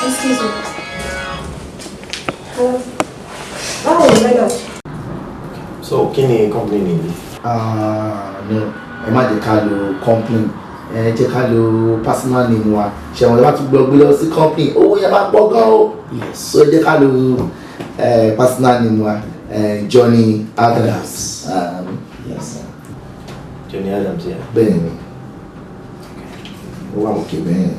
Excuse me. Báwo ni bẹ́ẹ̀ náà? So kí ni company nìyí? No, ẹ má jẹ́ ká lo company, ẹ jẹ́ ká lo personal name wa. Ṣẹ̀wọ̀n lọ́wọ́ tún gbé lọ sí company, owó yẹn máa pọ̀ gan o. So ẹ jẹ́ ká lo personal name wa, Johnny Adams. Yes. Johnny Adams, yeah. Bẹ́ẹ̀ni, ó wà òkè bẹ́ẹ̀.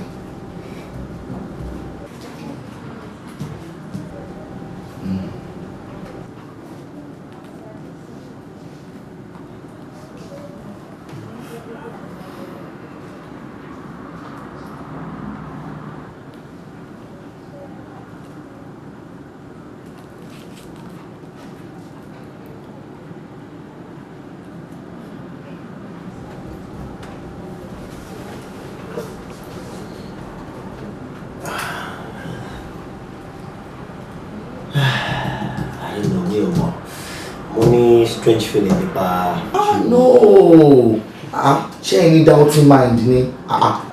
Strange feeling nípa. No, ṣé ẹni doubting mind ni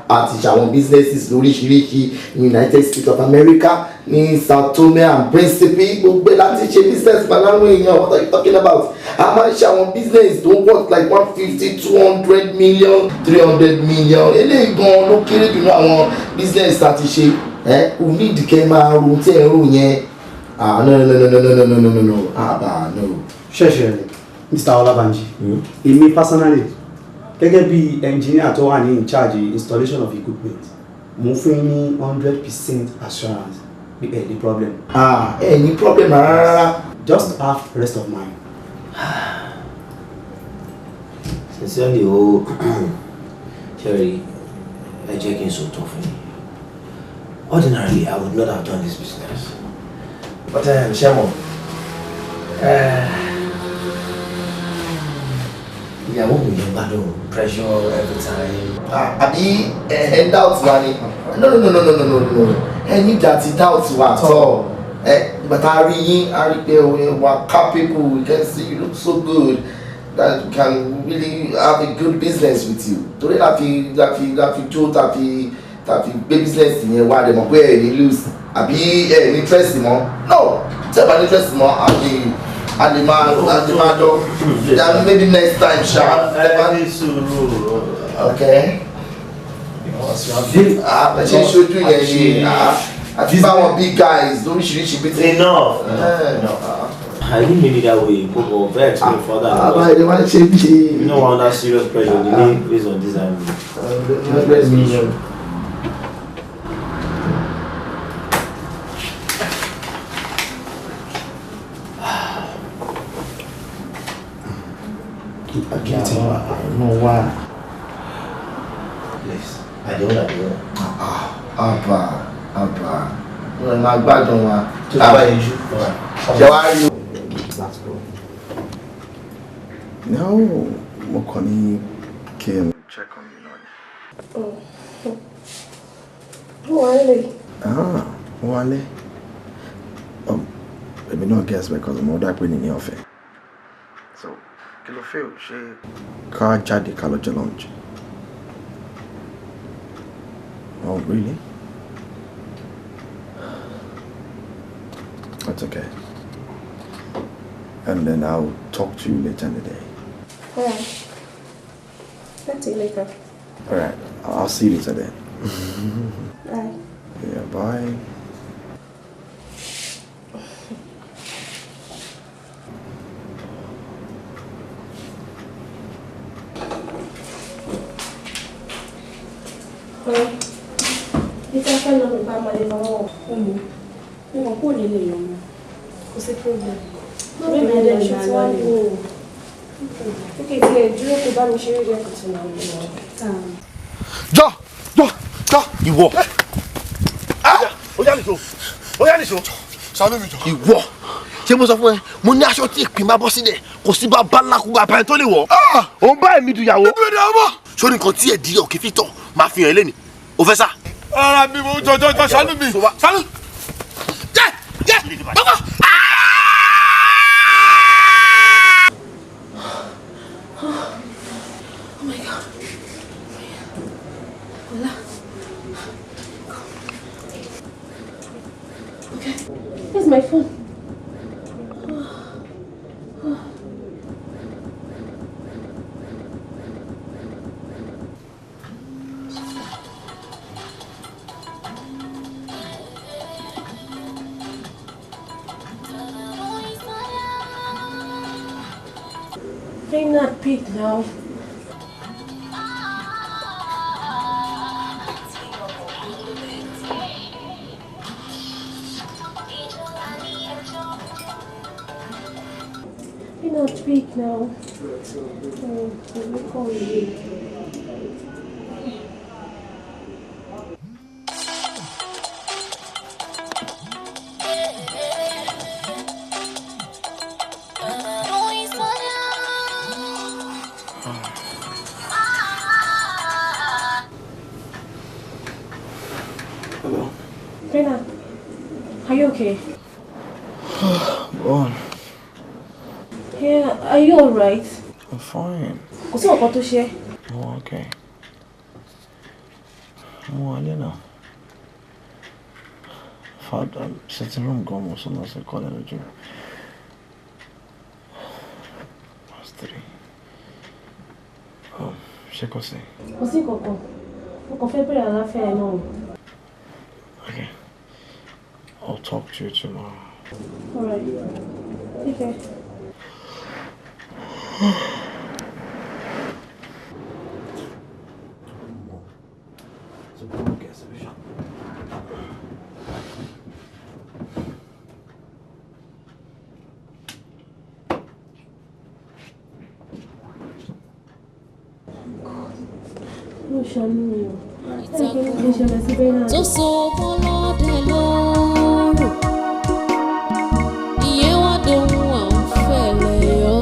àti ṣàwọn businesses lóríṣiríṣi ní United States of America ní Sao Tome and Principe gbogbo láti ṣe business pàdánù èèyàn. What are you talking about? A máa ń ṣe àwọn business tó worth like 150, 200 million, 300 million. Eléyìí gan ló kéré jù ní àwọn business àti ṣe kò ní ìdíkẹ́ máa ro tí ẹ̀ ń rò yẹn. No. Ṣẹ̀ṣẹ̀ Mr. Olabanji, èmi personally gẹ́gẹ́ bí engineer tó wà ní in charge installation of equipment, mo fún ní 100% assurance pé ẹ ní problem. Ẹ ní problem rárá. Just have rest of mind. Sincerely, Cherry, ẹ jẹ́ kí n sọ tán fún yín. Ordinarily, I would not have done this business. But Shemo, ìyàwó mi ló gbádùn pressure every time. Àbí ẹ doubt wa ni? No. Ẹ ní dàtí doubt wa at all. But I rí pé you are capable. We can see you look so good that we can really have a good business with you. Torí láfi jó tàfi gbé business yẹn wá dẹ̀ mọ̀ pé ẹ ní lose. Àbí ẹ ní interest mọ́? No, tẹ́ bá ní interest mọ́ àlè máa lọ. Maybe next time, Sha. Okay. Ẹ ṣe ṣojú yẹn ṣe àti báwọn big guys lóríṣiríṣi bí ti. Enough. I didn't mean it that way. People vex me for that. Àbáyé máa ń ṣe bí. You know one that serious pressure. The name based on this and 100 million. No why? Please. I don't. Abba. No, my bad on one. Let's go. No, Mokoni came check on you. Wale. Maybe not guess because I'm not in the office. So, kí ló fẹ́ o ṣe ká jáde ká lọ jẹ lunch? Oh, really? That's okay. And then I'll talk to you later in the day. Alright. Talk to you later. Alright, I'll see you later then. Bye. Yeah, bye. Ìta fẹ́ lọ nípa ọmọdé lọ́wọ́ ọmọ. Mo mọ̀ kó lè lè yọ̀ mọ́. Kò sí problem. Bẹ́ẹ̀ ni ẹ̀dẹ̀ ṣe tí wọ́n ń wò ó. Ókè tí ẹ dúró kó bá mi ṣeré jẹ́ kò tún náà lọ. Jọ! Ìwọ! Ó yá nìṣó! Ṣàánú mi jọ. Ìwọ! Ṣé mo sọ fún ẹ? Mo ní aṣọ tí ìpín bá bọ́ sílẹ̀, kò sí bá ńlá kú bá báyìí tó lè wọ̀. Ó ń bá ẹ̀mí du ìyàwó. Sórí nǹkan tí ẹ̀ di ọ̀kẹ́ fi tọ̀, máa fi hàn ẹ́ lẹ́ni o fẹ́ sá. ara mi mo jọjọ ṣàánú mi ṣàánú. jẹ bàbá. Oh my God. Ola. Okay. Where's my phone? Can you not pick now? Can you not speak now? Oh, let me call you. Rena, are you okay? Go on. Yeah, are you alright? I'm fine. Kò sí nǹkan tó ṣe. I'm okay. I'm alright now. Father, sitting room gone was someone said call energy. Past 3. Ṣé kò sí? Kò sí kankan. Mo kàn fẹ́ bẹ̀rẹ̀ àlàáfíà ẹ̀ náà. Okay. I'll talk to you tomorrow. Alright. Take care. tó so mọ́ lọ́dẹ lọ́rùn ìyẹn wá dohun à ń fẹ̀lẹ̀ yọ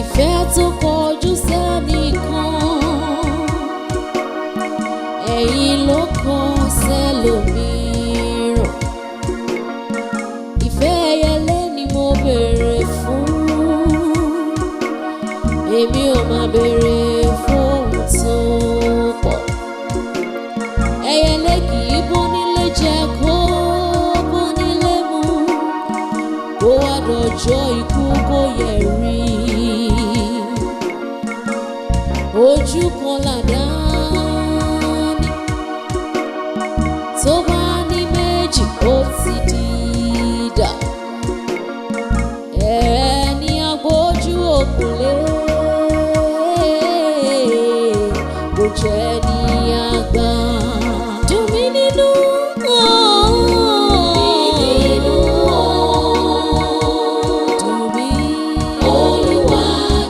ìfẹ́ tó kọjú sẹ́nìkan ẹ̀yìn ló kọ sẹ́lòmíràn ìfẹ́ ẹyẹlé ni mo béèrè fún èmi ò máa béèrè fún tó pọ̀ ẹyẹlé kì í bónílé jẹ kó bónílé mu kó wá dọjọ́ ikú kó yẹ rí ojú kan làdá ní tó bá ní méjì ó ti di idà ẹni agbójú òkùnlé kò jẹ́ ní àgbà. Dùn mí nínú dùn mí Olúwa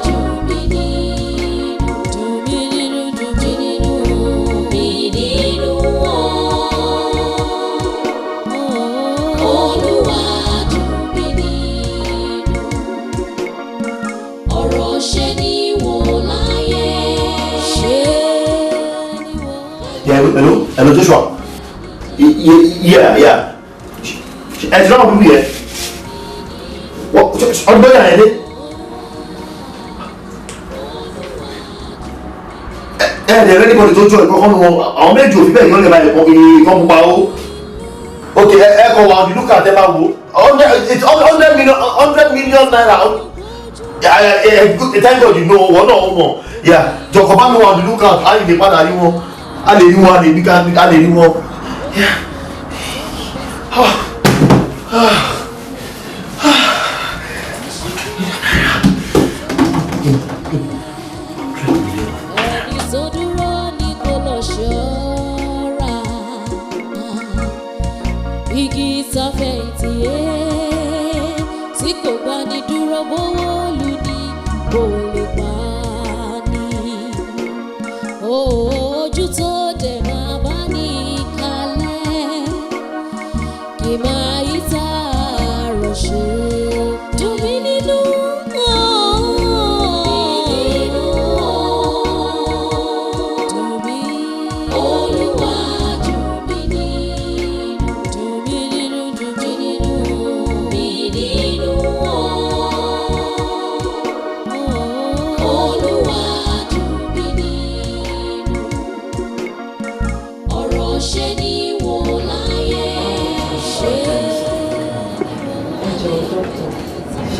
dùn mí nínú dùn mí nínú dùn mí nínú mi nínú Olúwa dùn mí nínú ọ̀rọ̀ ṣe ni wò láyé ṣe. Yeah, hello Joshua. Yeah. It's not going to be here. What? I'm going to end it. They're ready for the Joshua. I'll make you feel better. Come back. Okay, Echo, you look at them. It's 100 million naira. Yeah. Thank God you know. One or more. Yeah. Jokobano on the lookout. I need the partner anymore. A lè rí wọn, a lè rí wọn. Ẹni tó dúró ní kó lọ ṣọ́ra igi ìtafẹ̀yìntì tí kò bá ní dúró bówó lù ní kò lè pa ní ojú tó dẹ̀ máa bá ní kalẹ̀ kì máa yí tààrọ̀ ṣe dùn mí nínú.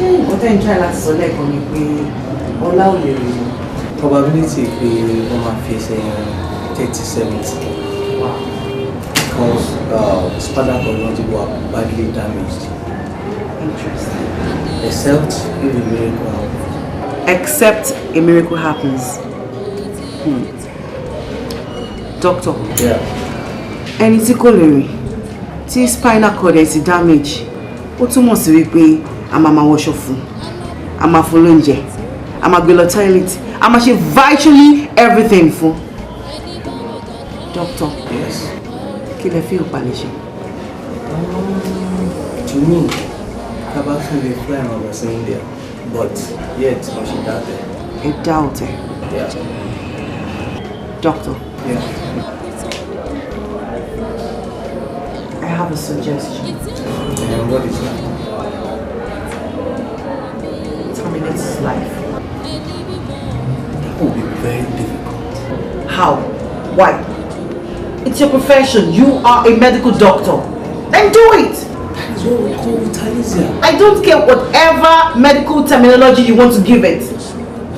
ṣé nǹkan tẹ́ ń try láti sọ lẹ́ẹ̀kan ni pé ọlá ò lè rí wọn? Probability pé wọ́n máa fi ẹsẹ̀ 30-70. Wow. Because spinal cord were badly damaged. Interesting. Except if a miracle happens. Except a miracle happens. Doctor. Yeah. Ẹni tí kò lè rìn tí spinal cord ẹ̀ ti damage ó túmọ̀ sí wípé a máa wọṣọ fún, a máa fún lóúnjẹ, a máa gbé lọ toilet, a máa ṣe virtually everything fún. Doctor. Yes. Kí lẹ fi òpá lè ṣe? To me, I've actually fly on the same there, but yet I should doubt it. A doubt it. Yeah. Doctor. Yeah. I have a suggestion. And what is that? Terminate his life. That will be very difficult. How? Why? It's your profession. You are a medical doctor. Then do it. That is what we call euthanasia. I don't care whatever medical terminology you want to give it.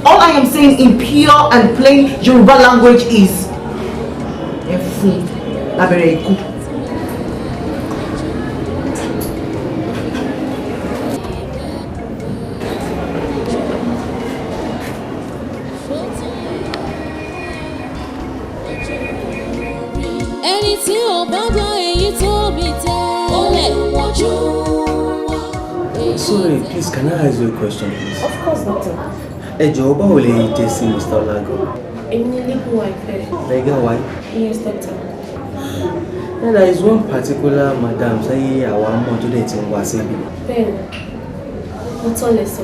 All I am saying in pure and plain Yoruba language is Efun labere iku. Ẹni tí ò bá gbọ́ èyí tó mi tẹ́ ó lè wọ́jú wá. Sorry, please, can I ask you a question, please? Of course, doctor. Ẹ jọ̀ọ́, báwo lè jẹ́ sí Mr. Olago? Èmi ni legal wife. Legal wife? Yes, doctor. And there is one particular madam say àwa mọ̀ tó dẹ̀ ti ń wá síbí. Bẹ́ẹ̀ni, mo tọ́ lẹ sọ.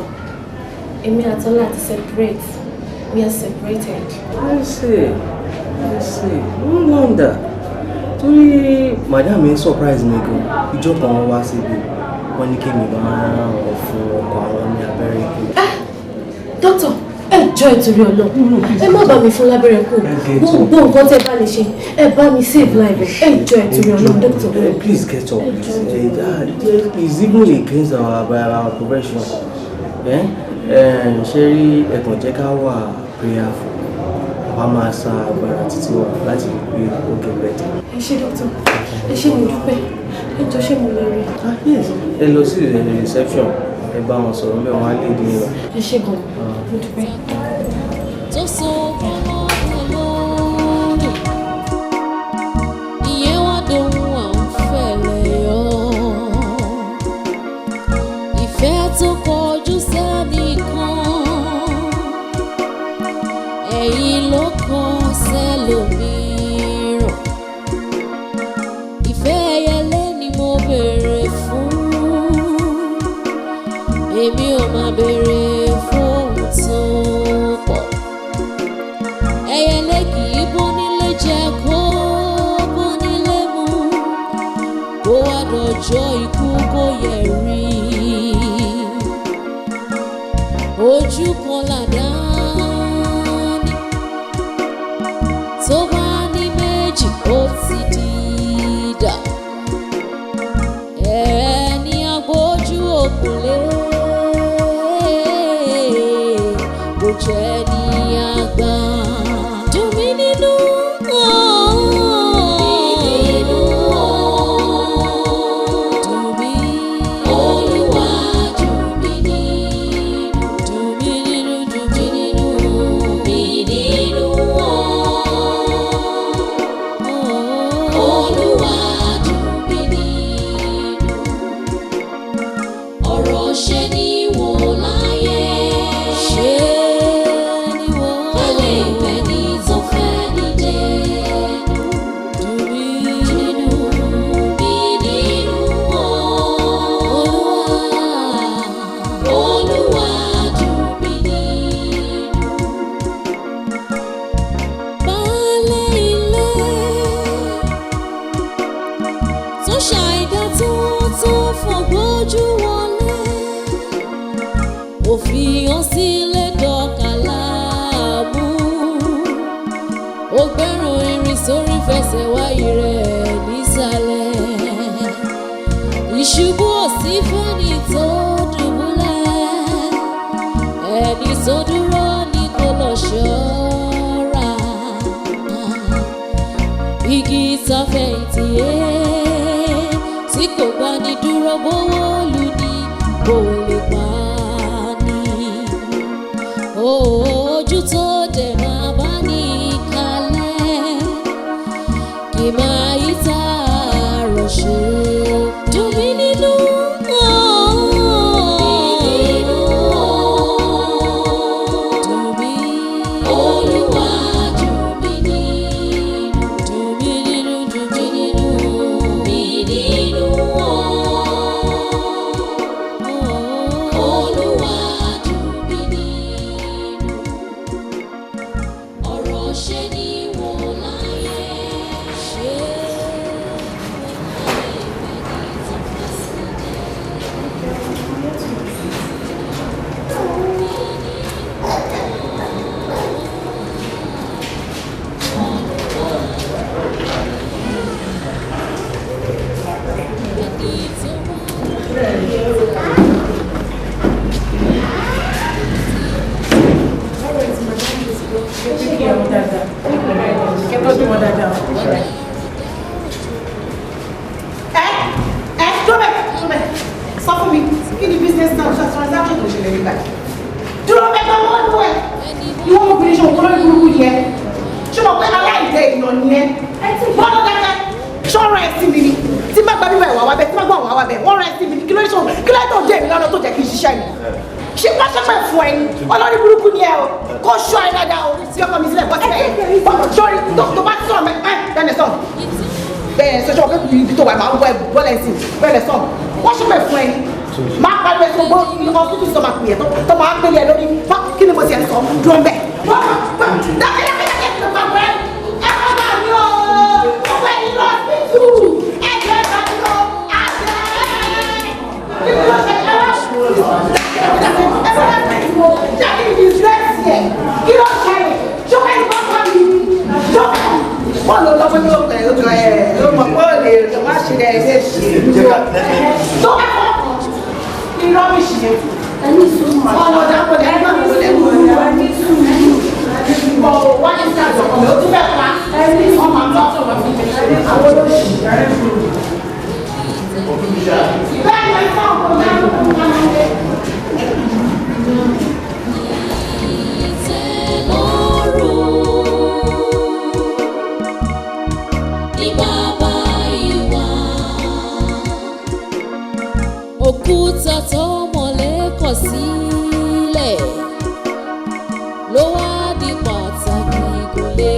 Èmi àtọ́lá ti separate. We are separated. I see. No wonder. Torí madam yẹn surprise me gan. Ìjọ kan wọ́n wá síbí. Wọ́n ní kí mi máa ràn wọ́n fún ọkọ àwọn ní abẹ́rẹ́ ikú. Doctor, ẹ jọ̀ọ́ ìtorí Ọlọ́run. Ẹ má bá mi fún lábẹ́rẹ́ kù. Gbogbo nǹkan tẹ́ bá lè ṣe, ẹ bá mi save life. Ẹ jọ̀ọ́ ìtorí Ọlọ́run, doctor. Please get up, please. It's even against our profession. Ṣé rí ẹ̀kàn jẹ́ ká wà prayerful. Àwa máa sa agbára títí wà láti gbé òkè bẹ́tẹ̀. Ẹ ṣé doctor, ẹ ṣé mo dúpẹ́. Ẹ jọ̀ọ́ ṣé mo lè rí? Yes. Ẹ lọ sí reception. Ẹ bá wọn sọ̀rọ̀ bẹ́ẹ̀ wọ́n á lè dín in. Ẹ ṣé gan, mo dúpẹ́. Tó so ọmọ ẹ lórí ìyẹn wá dohun à ń fẹ̀lẹ̀ yọ. Ìfẹ́ tó kọjú sẹ́nìkan ẹ̀yìn ló kọ sẹ́lòmíràn. Ìfẹ́ ẹyẹlé ni mo béèrè fún. Èmi ò máa béèrè fóun tó pọ̀. Ẹyẹlé kì í bónílé jẹ kó bónílé mu. Kó wá dọjọ́ ikú kó yẹ rí. Ojú kan làdáni. Tó bá ní méjì ó ti dìdà. Ẹni agbójú òkúlé. Kò jẹ́ ní àgbà. Dùn mí nínú. Dùn mí. Olúwa dùn mí nínú. Dùn mí nínú, dùn mí nínú. Dùn mí nínú. Olúwa dùn mí nínú. Ọ̀rọ̀ ṣe ni wò láyé. Ṣé ni wò. Kálẹ̀ ìfẹ́ ní tó fẹ́ ní dẹnu. Dùn mí nínú. Mí nínú. Olúwa dùn mí nínú. Baálé ilé tó ṣàìdá tó fọ̀gbójú wọlé. Ó fi hàn sílé dọ̀kàlà mú. Ó gbẹ́rùn irin sórí fẹsẹ̀ wáyé rẹ̀ nísàlẹ̀. Ìṣubú ò sí fẹ́ni tó dùbúlẹ̀. fẹ̀yìntì tí kò bá ní dúró bówó lù ní kò lè pa ní. Ojú tó dẹ̀ máa bá ní kalẹ̀ kì máa yí tààrọ̀ ṣe. Dùn mí nínú. Òkúta tó mọ̀lẹ́ kọ̀ sílẹ̀ ló wá di pàtàkì kò lè.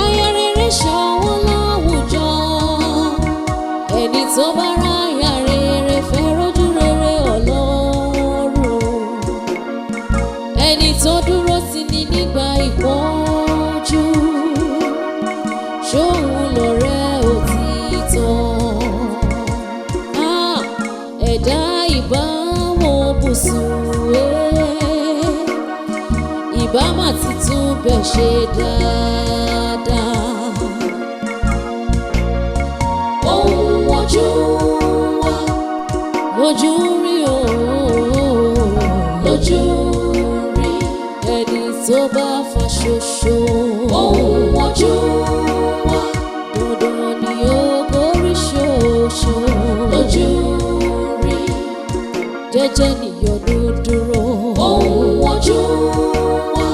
Aya rere ṣọ̀wọ́n láwùjọ, ẹni tó bá ráyà rere fẹ́ rójú rere Ọlọ́run. Ẹni tó dúró tì ní nígbà ìpọ́njú, ṣóun lọ̀rẹ́ òtítọ́. Ẹ̀dá ìbámu bùsùn ìbámu ti tún bẹ̀ ṣe dáadáa. Ohun ojú wa lójú rí lójú rí ẹni tó bá fa ṣoṣo. Ohun ojú wa dandan ni ó borí ṣoṣo lójú rí. Jẹ́jẹ́ níyọnu dúró. Ohun ojú wa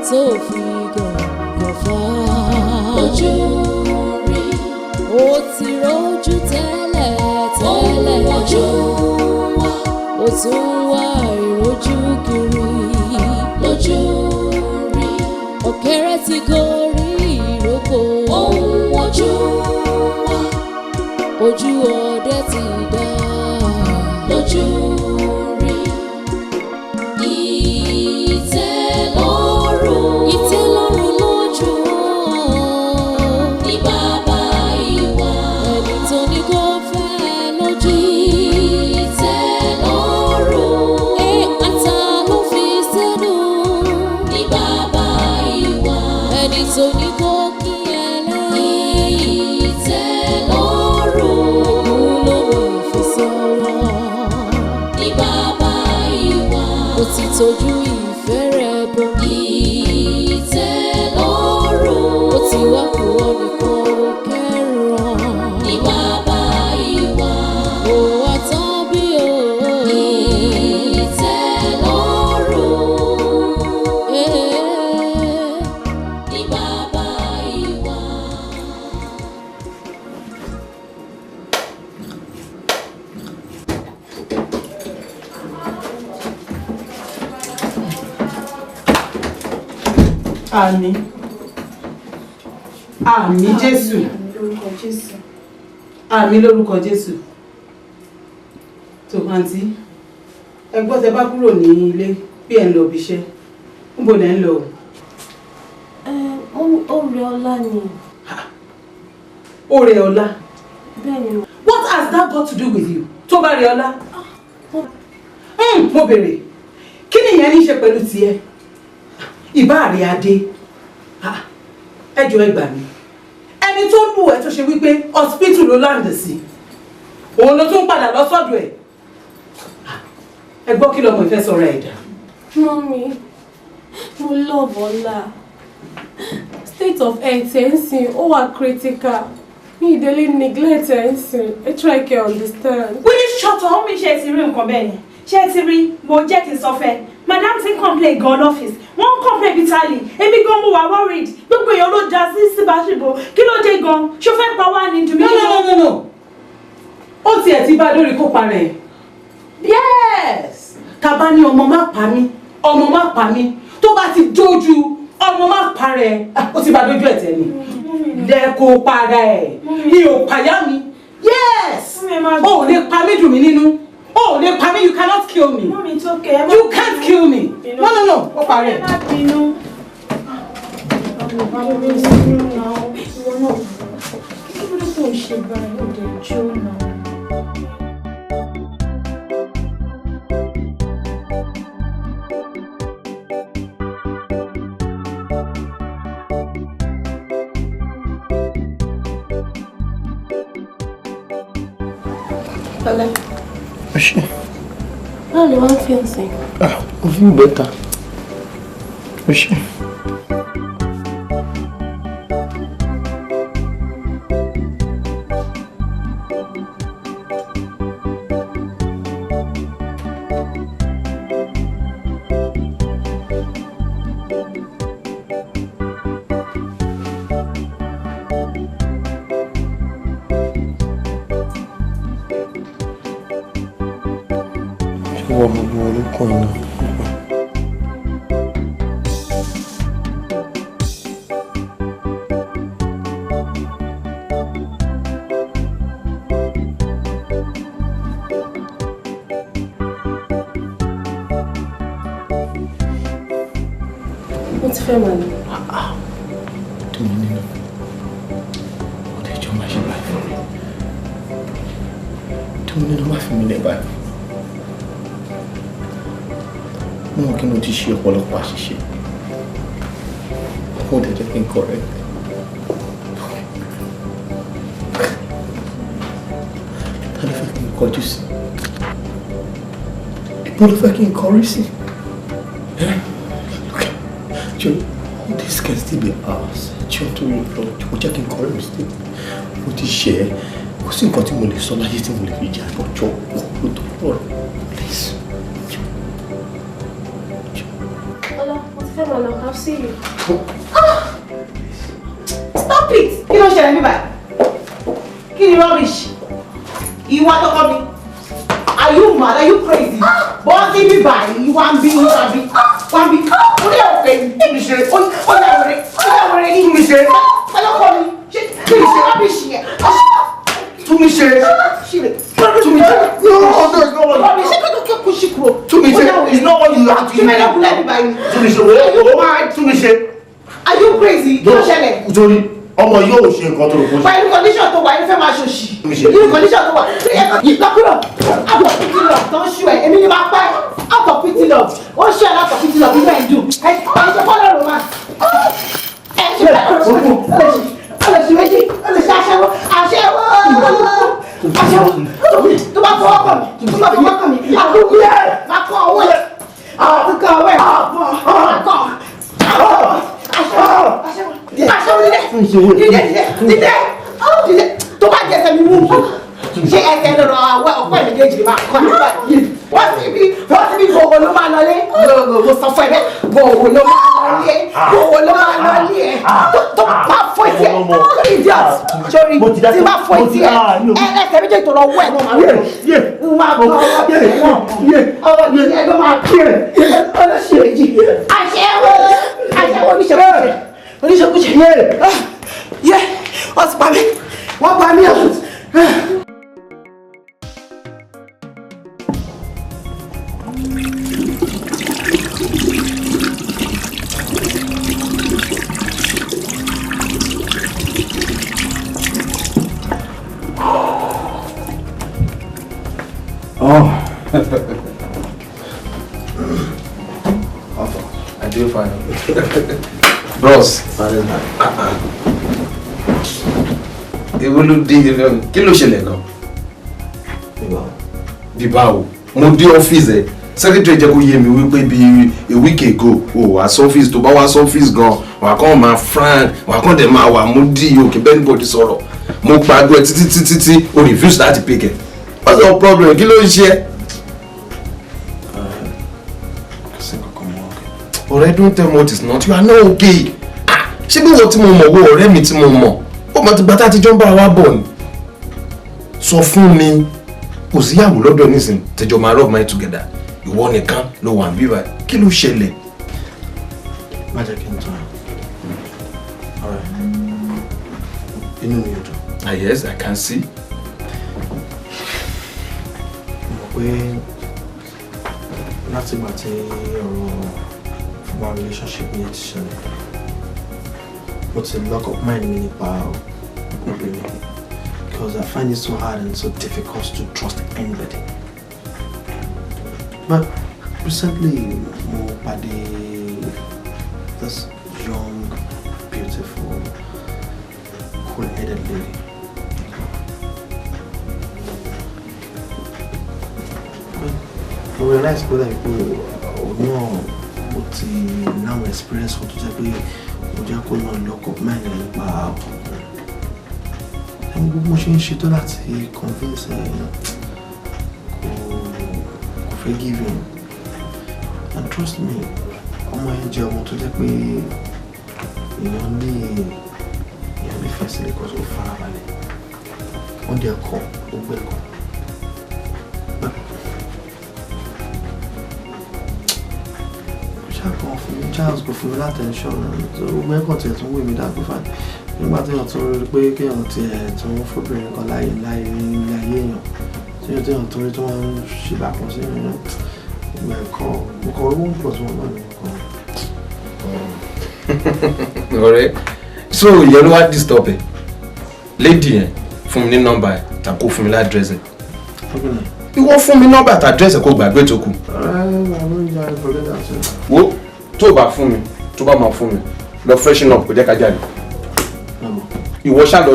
tó fi gàngàn fà lójú rí. Ó ti rójú tẹ́lẹ̀ tẹ́lẹ̀. Ohun ojú wa ó tún wá ìrójú kiri lójú rí. Ọ̀kẹ́rẹ́ ti gorí ìrókò. Ohun ojú wa ojú ọdẹ ti dá lójú rí. Ìtẹ́lọ́rùn lójú ní bàbá ìwà. Ẹni tó ní kó fẹ́ lójú. Ìtẹ́lọ́rùn ata ló fi sẹ́nu ní bàbá ìwà. Ẹni tó ní kó kí ẹlẹ́yìn. Ìtẹ́lọ́rùn ló mọ̀ fi sọ̀rọ̀ ní bàbá ìwà. Ó ti tójú ìfẹ́ rẹ̀ bọ̀. Ìtẹ́lọ́rùn ó ti ìwà kò nìkan kẹrọ. Ní bàbá ìwà. Ó wá tán bí o. Ìtẹ́lọ́rùn. Ní bàbá ìwà. Àmín. Àmín Jésù. Àmín lórúkọ Jésù. Tó àǹtí, ẹ gbọ́ tẹ bá kúrò ní ilé bí ẹ̀ ń lọ ibiṣẹ́. Níbo lẹ ń lọ? Ó rẹ ọlá ni. Ó rẹ ọlá. Bẹ́ẹ̀ni. What has that got to do with you? Tó bá rẹ ọlá. Mo bèrè. Kí ni ìyẹn ní í ṣe pẹ̀lú tiẹ̀? Ìbá rẹ̀ adé. Ẹ jọ̀ọ́ ẹ gbà mí. Ẹni tó lù ẹ́ tó ṣe wípé hospital ló láǹdì sí. Òun ló tún padà lọ sọ́dọ̀ ẹ̀. Ẹ gbọ́ kí lọmọ ìfẹ́ sọ̀rọ̀ ẹ̀dá. Mọ́mí, mo love Ọlá. State of health ẹ̀ ń sìn, ó wà critical. Mi ìdílé neglect ẹ̀ ń sìn. I try to understand. Will you shut up? Mi ṣe ti rí nǹkan bẹ́ẹ̀ ni. Ṣé ti rí mo jẹ́ kí n sọ fẹ́? Madam ti complain gan lọ́fíìsì. Wọ́n complain bitterly. Èmi gan mo wà worried. Gbogbo èèyàn ló já sí síbáṣìbò. Kí ló dé gan? Ṣó fẹ́ pa wá ní ìdùnnú? No. Ó tiẹ̀ ti bá lórí kópa rẹ̀. Yes! Ká bá ní ọmọ má pa mí, ọmọ má pa mí. Tó bá ti jójú ọmọ má pa rẹ̀. Ó ti bá lójú ẹ̀ tẹ̀ ni. Lẹ́kọ̀ọ́ para ẹ̀. Mi ò pàyà mi. Yes! O ò lè pa mí dùn mí nínú. Oh, they me, you cannot kill me. Mommy, it's okay. You can't kill me. No. What about it? Hello. Oxê. Olha, eu feel assim. Eu vim better. Oxê. Wọ gbogbo olókùn iná. Mo ti fẹ́ máa lọ. Tó mi nínú. Ó tẹ́jọ́ máa ṣe báyìí fún mi. Tó mi nínú máa fi mi lẹ̀ báyìí. Mo kí n ti ṣe ọ̀pọ̀lọpọ̀ àṣìṣe. Ó dẹ̀ jẹ́ kí n correct. Ta ló fẹ́ kí n kọjú sí? Ibo ló fẹ́ kí n kọrí sí? Joe, this can still be ours. Joe, tó yẹ lọ, ó jẹ́ kí n kọrí mi sí. Mo ti ṣe é. Kò sí nǹkan tí mo lè sọ láyé tí mo lè fi jà lọ́jọ́ òkú tó pọ̀. Please. I'll see you. Stop it! Kí ló ṣẹlẹ̀ níbà? Kí ni rubbish? Ìwà tọkọ mi. Are you mad? Are you crazy? Bọ́ọ̀sì mi báyìí, ìwà ń bí ìwà bí. Wà bí. Orí ọ̀pẹ yìí mi ṣe. Ó yà wẹ̀rẹ̀ yìí mi ṣe. Ọlọ́kọ mi. Kí ni ṣe rubbish yẹn? Tún mi ṣe. Tún mi ṣe. No, there's no one. Rubbish. Ṣé kò ṣì kúrò? Tún mi ṣe. It's not what you have to do. Ṣé mẹ́lẹ̀ kúlẹ̀ bí báyìí? Tún mi ṣe. Tún mi ṣe. Are you crazy? Kí ló ṣẹlẹ̀? Nítorí ọmọ yóò ṣe nǹkan tó rò fún ṣe. Báyìí ní condition tó wà, ẹni fẹ́ máa ṣòṣì. Ní condition tó wà, ìgbàkúrò, out of pity love, tó ń ṣú ẹ̀, èmi ni máa pẹ́, out of pity love, ó ṣe ẹ̀ out of pity love, nígbà ìdùn, ẹ̀ ṣe fọ́lọ́ rò máa. Ẹ ṣe ọlọ́ṣì méjì, ọlọ́ṣì aṣẹ́wó, tó bá fọwọ́ kàn mí, àkókò yẹn, máa kọ́ ọwọ́ ẹ̀, àkókò ọwọ́ ẹ̀, máa kọ́ aṣẹ́wó nílẹ̀. dídé tó bá jẹ ẹsẹ̀ mi mú ṣé ẹsẹ̀ lọ́rọ̀ àwọ̀ ọ̀pọ̀ ìdíjì máa kọ́ nípa yìí wọ́n sì bí gbogbo ló máa lọlé mo sọ fún ẹ bẹ́ẹ̀ gbogbo ló máa lọlé tó bá fọ ìtì ẹ idiot sori tí bá fọ ìtì ẹ ẹsẹ̀ méjèèjì tó lọ wọ ẹ náà máa wọ ọwọ́ ìdí ẹ ló máa kí ẹ ọlọ́sẹ̀ èjì àṣẹwọ́ oníṣekúṣe yẹ wọ́n ti pa mí wọ́n pa mí ọ̀hún. I do fine. Bros. Ewo ló dé kí ló ṣẹlẹ̀ gan? Bíbáwo. Mo dé ọ́fíìsì ẹ̀. Secretary jẹ́ kó yé mi wípé bí a week ago o wá sọ́fíìsì tó bá wá sọ́fíìsì gan wà kàn máa frank wà kàn dẹ̀ máa wà mú dí òkè bẹ́ẹ̀ níbọ̀dì sọ̀rọ̀. Mo pàdé ẹ títí o refuse láti pick ẹ̀. What's your problem? Kí ló ń ṣe? Ọ̀rẹ́ don't tell me what is not, you are not okay. Ṣé bí wọ́n tí mo mọ̀ wo ọ̀rẹ́ mi tí mo mọ̀ ó mọ̀ ti gbà tá a ti jọ ń bára wa bọ̀ ni. Sọ fún mi kò síyàwó lọ́dọ̀ nísìn tẹjọ́ máa rub mind together ìwọ nìkan ló wà bí báyìí kí ló ṣẹlẹ̀. Má jẹ́ kí n tán ọ̀rẹ́ inú mi ò dùn. Yes, I can see. Mo pé láti ìgbà tí ọ̀rọ̀ our relationship ní ti ṣẹlẹ̀ mo ti lock up mind mi nípa obìnrin because I find it so hard and so difficult to trust anybody. But recently mo pàdé this young, beautiful, cool-headed lady. But I realized that mo ti now experience what to say pé mo jẹ́ kó náà lock up mind nípa ọkùnrin. Ẹni gbogbo mo ṣe ń ṣetán láti convince ẹ kò fẹ́ give in. And trust me, ọmọ yẹn jẹ́ ọmọ tó jẹ́ pé èèyàn lè fẹ́ sílẹ̀ kó tó farabalẹ̀. Wọ́n dẹ̀ kọ́ gbogbo ẹ̀kọ́. Charles kò fún mi látẹ̀ńṣọ́ gbogbo ẹ̀kọ́ tiẹ̀ tún wé mi dàgbé fà nígbà tí èèyàn tún rí pé kéèyàn tiẹ̀ tún fóbìnrin kan láyé ní ayé èèyàn tí èèyàn tún rí tí wọ́n ń ṣìbàpọ̀ sí ìrìn ìgbà ẹ̀kọ́ mo kọ owó ń pọ̀ tí wọ́n náà ní nǹkan. Ọ̀rẹ́ so ìyẹn ló wá disturb ẹ lady yẹn fún mi ní nọ́mbà ẹ tàbí kó fún mi ládírẹ́sì ẹ. Ìwọ fún mi nọ́mbà àtàdírẹ́sì ẹ kó gbàgbé tó kù. Wo tó bá fún mi tó bá máa fún mi lọ freshen up kò jẹ́ ká jáde. Ìwọ ṣá lọ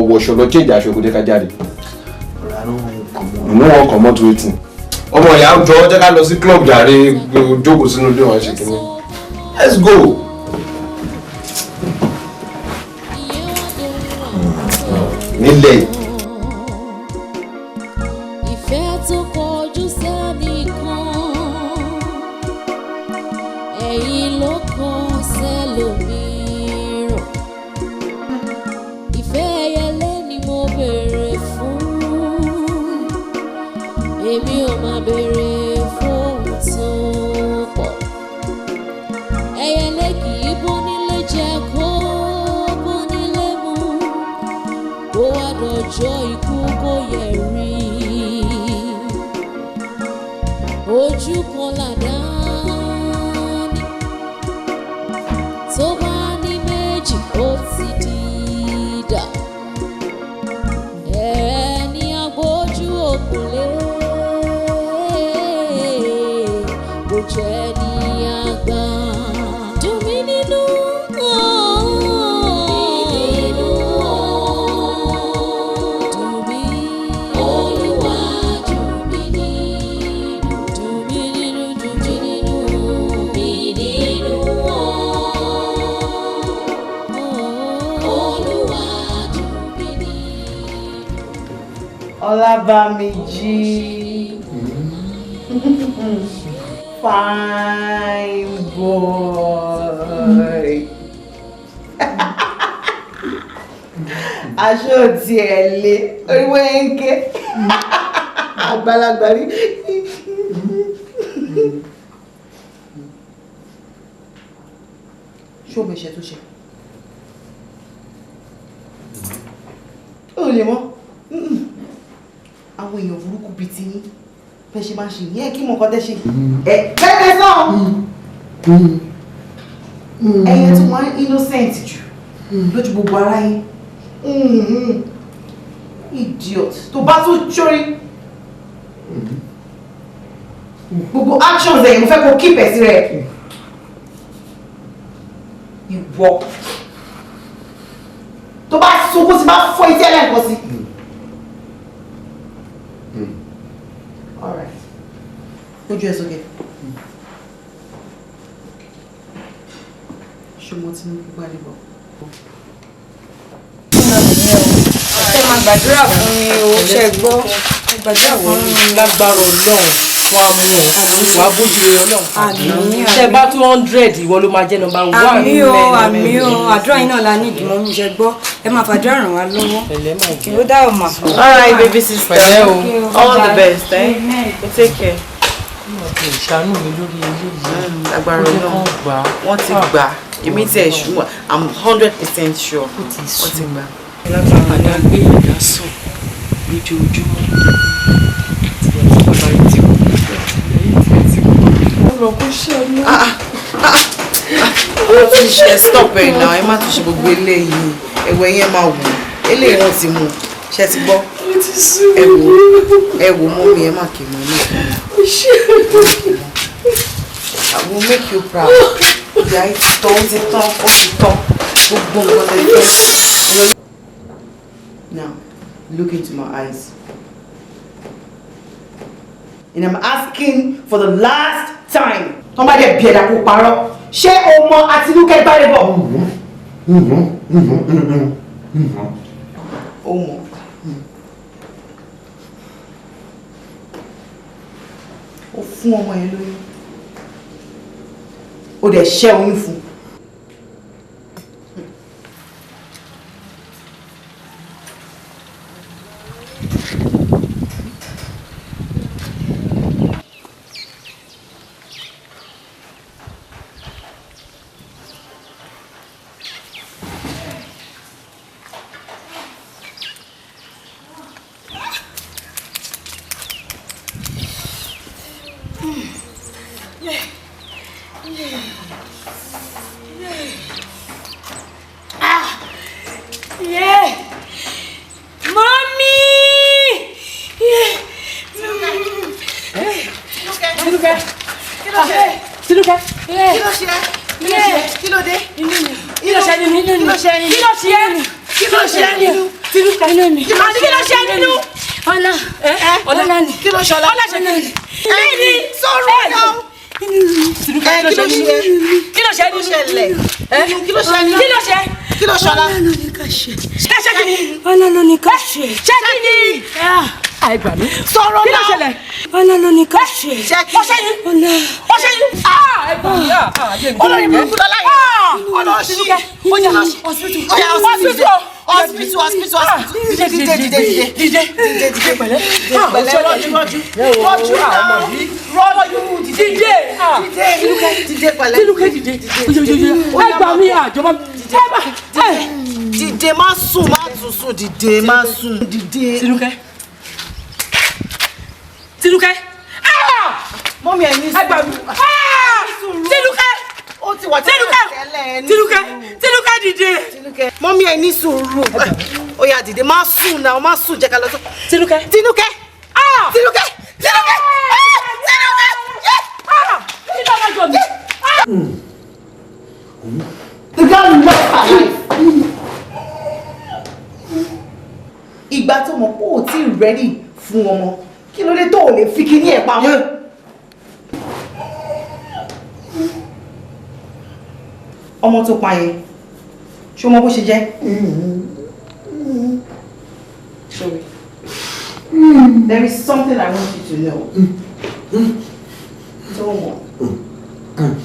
wọṣọ lọ change aṣọ kò jẹ́ ká jáde. No one come out waiting. Ọmọ ìyá jọ jẹ́ ká lọ sí club jàre jókòó sínú ilé wọn ṣe kìíní. Let's go. Nílẹ̀. Ìfẹ́ tó kọjú sẹ́nìkan, ẹ̀yin ló kọ sẹ́lòmíràn. Ìfẹ́ ẹyẹlé ni mo béèrè fún, èmi ò máa béèrè fún tó pọ̀. Ẹyẹlé kì í bọ́ nílé jẹ kó bọ́ nílé mu, kó wá dọjọ́ ikú kó yẹ rí. Ojú kan làdáni tó bá ní méjì ó ti di idà. Ẹni agbójú òkúlé kò jẹ́ ní àgbà. Dùn mí nínú Olúwa dùn mí nínú. Oh Ọlábàmíjì. Fine boy. Aṣọ ti ẹ̀ lé oríwọ́ ẹ̀ńkẹ́. Àgbàlagbà rí. Ṣé o mọ̀ iṣẹ́ tó ṣe? Ó lè mọ́. Àwọn èèyàn burúkú bíi ti yín bẹ́ ṣe máa ṣe yẹn kí mọ̀ kọ́ tẹ́ ṣe. Bẹ́ẹ̀ náà ẹ̀yẹ tí wọ́n innocent jù lójú gbogbo ara yín. Idiot tó bá tún ṣórí gbogbo actions ẹ̀yìn mo fẹ́ kó keep ẹ̀ sí rẹ̀. Ìwọ tó bá sunkún sí bá fọ́ etí ẹlẹ́ǹkan sí. All right. Ojú ẹ sókè. Ṣé mo ti ń gbá lè bọ̀? Ẹ máa gbàdúrà fún mi o, ṣe gbọ́. Ẹ gbàdúrà fún mi. Lágbára Ọlọ́run wá mú ọ, wàá bójú rẹ Ọlọ́run. Àmín. Ṣé bá 200 ìwọ ló máa jẹ́ nọ́mbà 1. Àmín o, àmín o, àdúrà yín náà la ní ìdìmọ̀ mi ṣe gbọ́. Ẹ máa fàdúrà ràn wá lọ́wọ́. Kí ló dá ọmọ. All right, baby sister. All the best, eh? Take care. Ìṣàánú mi lórí eléyìí. Agbára Ọlọ́run wọ́n ti gbà. Èmi tí ẹ̀ ṣùgbọ́n I'm 100% sure wọ́n ti gbà. Lágbàdá gbé ìdá sùn lójoojúmọ́. Bàbá yìí ti kú. Ọ̀rọ̀ kò ṣàánú. Wọ́n ti ṣe stop ẹ̀ náà, ẹ má tún ṣe gbogbo eléyìí. Ẹ̀wọ̀ yẹn máa wù. Eléyìí wọ́n ti mú. Ṣé ti gbọ́? Ẹ wò mọ́ mi, ẹ má kì í mọ́ ní ìfún. I will make you proud. Ìyá ti tán, ó ti tán, ó ti tán. Gbogbo nǹkan lè fẹ́. Now, look into my eyes. And I'm asking for the last time. Tọ́ bá dẹ̀ bí ẹ̀dá kó parọ́. Ṣé o mọ Àtinúkẹ́ Gbádébọ̀? O mọ̀. O fún ọmọ yẹn lóyún. O dẹ̀ ṣẹ́ oyún fún. Sọ̀rọ̀ náà. Ọlá ló ní ká ṣe. Olórí burúkú lọ́la yìí. Ọlọ́ọ̀ṣì. Ó yà lọ́ọ̀ṣì. Hospital. Dìde pẹ̀lẹ́. Dìde pẹ̀lẹ́. Ẹ gbà mí àjọba. Dìde má sùn, má tún sùn, dìde má sùn, dìde. Tinúkẹ́. Mọ́mí ẹ̀ ní sùúrù. Tinúkẹ́. Ó ti wà tẹ́lẹ̀. Tinúkẹ́ dìde. Mọ́mí ẹ̀ ní sùúrù. Ó yá dìde, má sùn náà, má sùn jẹ́ ká lọ sọ. Tinúkẹ́. The girl lost her life. Ìgbà tó mọ̀ pé ò tí ì ready fún ọmọ. Kí ló dé tó ò lè fi kíní ẹ̀ pamọ́? Ọmọ tó pa yẹn, ṣé o mọ bó ṣe jẹ́? Sorry. There is something I want you to know. Don't worry.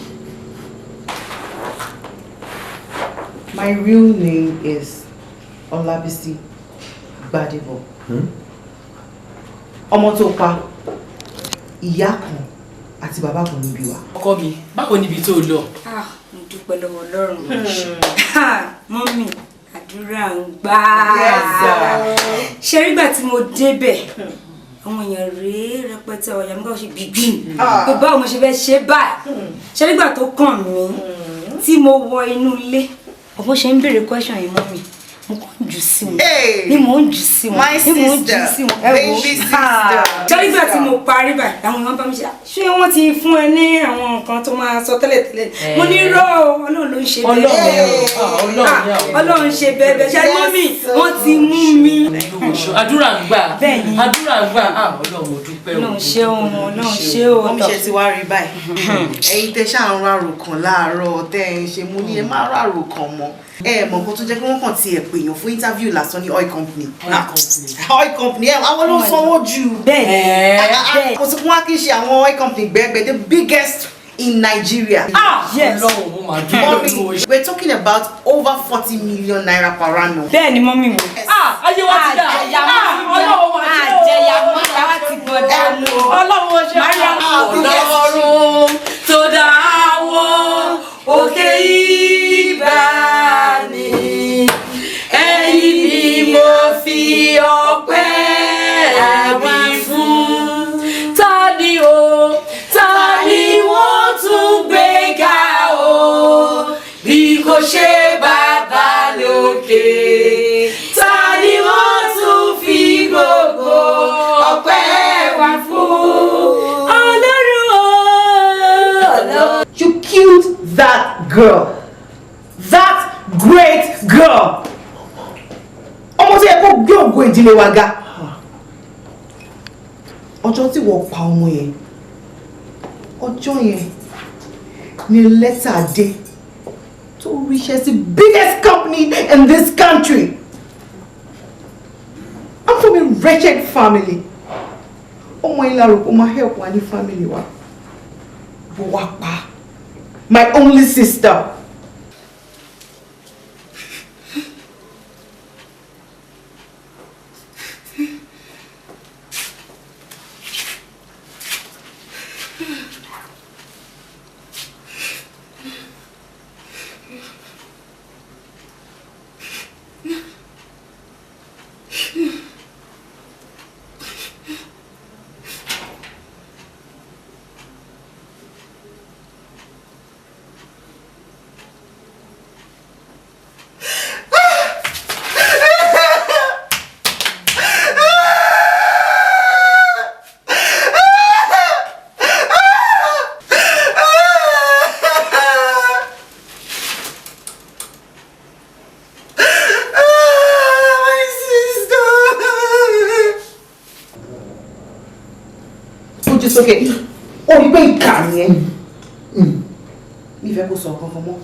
My real name is Olabisi Gbadebo. Ọmọ tó pa ìyá kan àti bàbá kan níbí wa. Ọkọ mi, báwo níbi tó lọ? Mo dúpẹ́ lọ́wọ́ Ọlọ́run. Mọ́mì, àdúrà ń gbà. Ṣé nígbà tí mo débẹ̀, àwọn èèyàn rèé rẹpẹtẹ ọ̀yà mi kò ṣe gbìgbì. Pé báwo mo ṣe fẹ́ ṣe báyìí? Ṣé nígbà tó kàn mí tí mo wọ inú ilé, ọ̀pọ̀ ṣe ń béèrè question yìí mọ́mì. Mo kàn jù sí wọn. Ni mo ń jù sí wọn. My sister, baby sister. Ṣé nígbà tí mo parí báyìí, àwọn èèyàn bá mi ṣe, ṣé wọ́n ti fún ẹ ní àwọn nǹkan tó máa sọ tẹ́lẹ̀tẹ́lẹ̀? Mo ní rọ́ Ọlọ́run ló ń ṣe bẹ́ẹ̀. Ọlọ́run ṣe bẹ́ẹ̀ ṣe mọ́mì wọ́n ti mú mi. Àdúrà gbà. Bẹ́ẹ̀ni. Àdúrà gbà. Ọlọ́run mo dúpẹ́ o. Ọlọ́run ṣe o, Ọlọ́run ṣe o. Wọ́n ṣe ti wá rí báyìí. Ẹ̀yin tẹ́ ṣáà ń rárò kan láàárọ̀ tẹ́ ẹ ń ṣe mú ní ẹ má rárò kan mọ́. Mọ̀ nǹkan tó jẹ́ pé wọ́n kàn ti ẹ̀ pèèyàn fún interview lásán ní oil company. Oil company àwọn ló ń sanwó jù. Bẹ́ẹ̀ni. Kò sí fún wa kí n ṣe àwọn oil company gbẹ́gbẹ́ the biggest in Nigeria. Yes. We're talking about over 40 million naira per annum. Bẹ́ẹ̀ni mọ́mì mo. Ayé wa ti dà. Ọlọ́run wa ṣe o. Àjẹyà mọ́ táwa ti gbọ́ dánú. Ọlọ́run wa ṣe o. Ọlọ́run tó dá àwọn òkè ìgbàanì. Ẹ̀yin ni mo fi ọpẹ́ mi fún. Ta ni o? Ta ni wọ́n tún gbé ga o? Bí kò ṣe bàbá lókè. Ta ni wọ́n tún fi gbogbo ọpẹ́ wa fún? Ọlọ́run o. You killed that girl. That great girl. Ọmọ tí ẹ kó gbé ògo ìdílé wa ga. Ọjọ́ tí wọ́n pa ọmọ yẹn. Ọjọ́ yẹn ni lẹ́tà dé tó ríṣẹ́ sí biggest company in this country. I'm from a wretched family. Ọmọ yẹn lára kó máa help wa ní family wa. Bó wá pa my only sister. Okay. Oh, you pay can yen. Mi fẹ́ kó sọ kankan mọ́.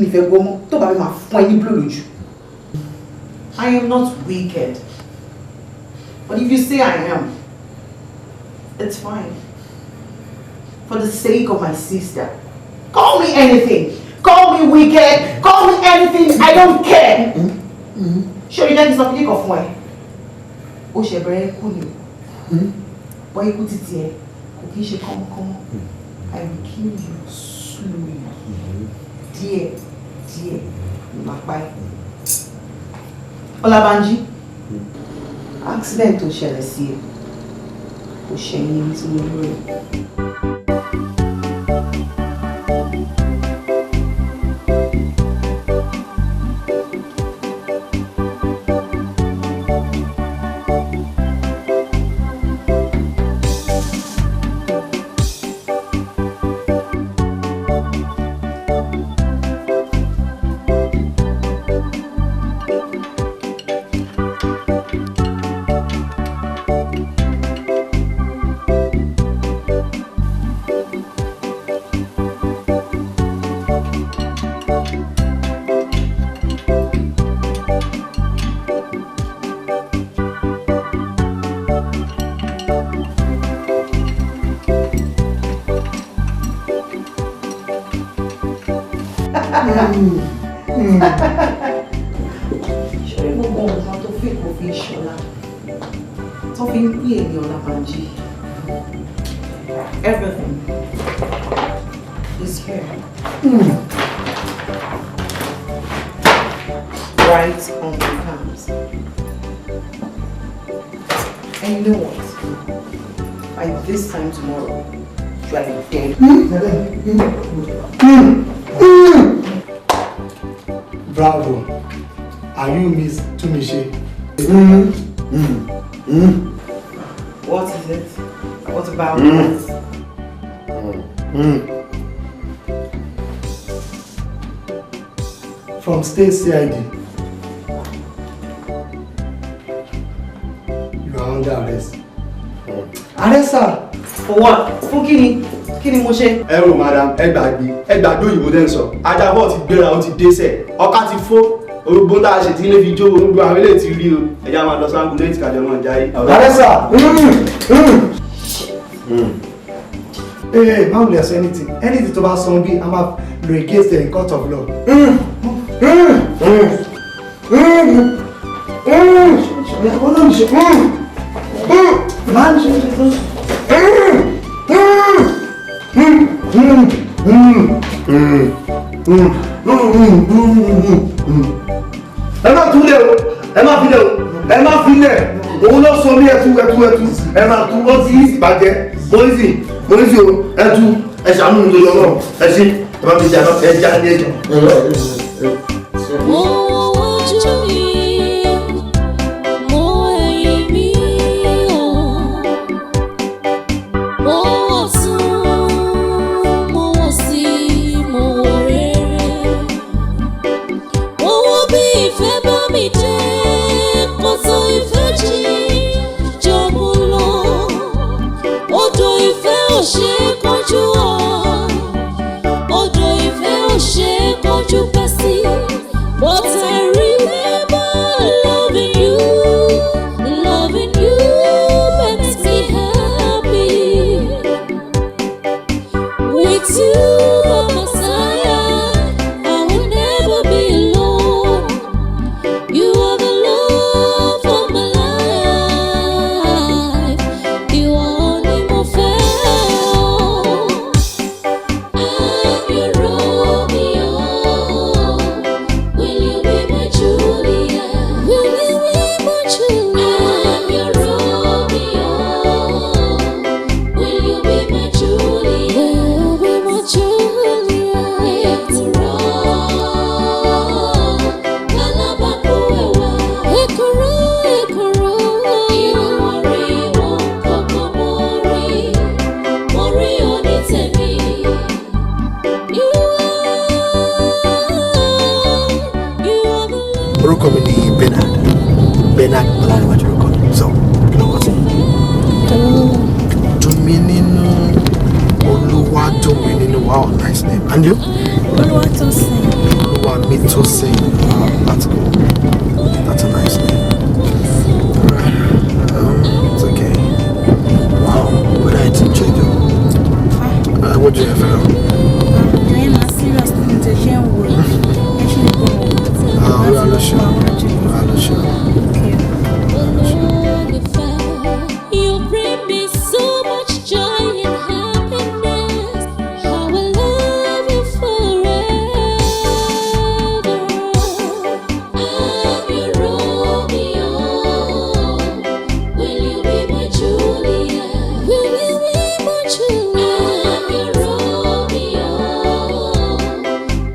Mi fẹ́ gbọ́ mọ́. Tó bá mi máa fún ẹ ní blow lójú. I am not wicked. But if you say I am, it's fine. For the sake of my sister. Call me anything. Call me wicked. Call me anything. I don't care. Sure, you like something of why? Ó ṣe bẹ̀rẹ̀ kú ni. Why you put it here? Okay, come. I will kill you slowly. Dear. Bye. Olabanji. Accident tó ṣẹlẹ̀ sí ẹ. Kò ṣẹ̀yìn tí mo lórí. Ṣé gbogbo nǹkan tó fi kò fi ṣọlá tó fi ń pè ní Ọlábánjí? Everything is here. Right on the terms. And you know what? By this time tomorrow, you are dead. Bravo. Are you Miss Tumiche? What is it? What about it? From State CID. You are under arrest. Arrest, sir. For what? Fún kíni? Kíni mo ṣe? Ẹ rò madam, ẹ gbàgbé òyìnbó dẹ́ ń sọ. Ajábọ̀ ti gbéra, ó ti dẹ́sẹ̀, ọkà ti fó. Orúgbó tá a ṣe tí ilé fi jó orúgbó àwọn ilé ti rí o. Ẹja máa lọ sáńgù léètì kájọ máa jáyé. Arrest, sir. Hey, má wulẹ̀ sọ anything. Anything tó bá sọ bí a máa lo against the court of law. Ẹ má túlẹ̀ o, ẹ má filẹ̀ o, ẹ má filẹ̀. Òun ló sọ ní ẹtú. Ẹ má tú, ó ti yí sí ìbàjẹ́. Mọ́lísì o, ẹtú, ẹ ṣàánú mi lórí ọlọ́run. Ẹ ṣe, ẹ bá mi jà náà, ẹ já ní ẹjọ́. But I remember loving you makes me happy. With you by my side, I will never be alone. You are the love of my life. You are only my fair. I'm your Romeo. Will you be my Julia? Will you be my Julia? I'm your Romeo. Will you be my Julia? Will you be my Julia? After all, Kalabakuewa. Ekoro. Irumori won koko mori onitemi. Orúkọ mi ni Bernard Ọláníwájú orúkọ mi. So, kí ló wọ́n sí? Dùnmí nínú Olúwa dùnmí nínú. Wow, nice name. And you? Olúwatósìn. Olúwatósìn. That's cool. That's a nice name. Alright. It's okay. Wow, but I enjoyed you. What do you have? I'm not serious. I'm just You bring me so much joy and happiness. How I love you forever. I'm your Romeo. Will you be my Julia? Will you be my Julia? I'm your Romeo.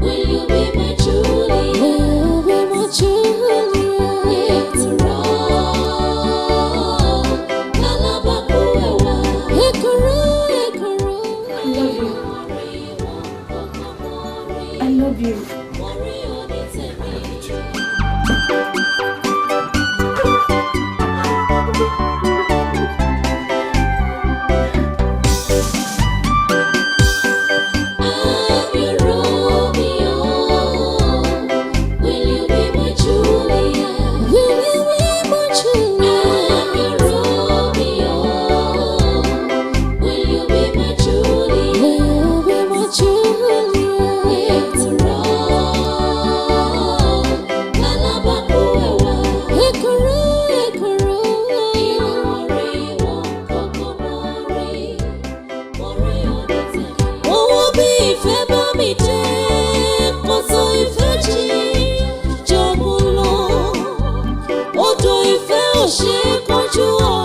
Will you be my Julia? Will you be my Julia? After all, Kalabakuewa. Ekoro. I love you. I'm your Romeo. Will you be my Julia? Will you be my Julia? I'm your Romeo. Will you be my Julia? Will you be my Julia? After all, mi dé kòtò ìfẹ́ jì jọ̀bù lọ odò ìfẹ́ ò ṣe kọjú ọ̀.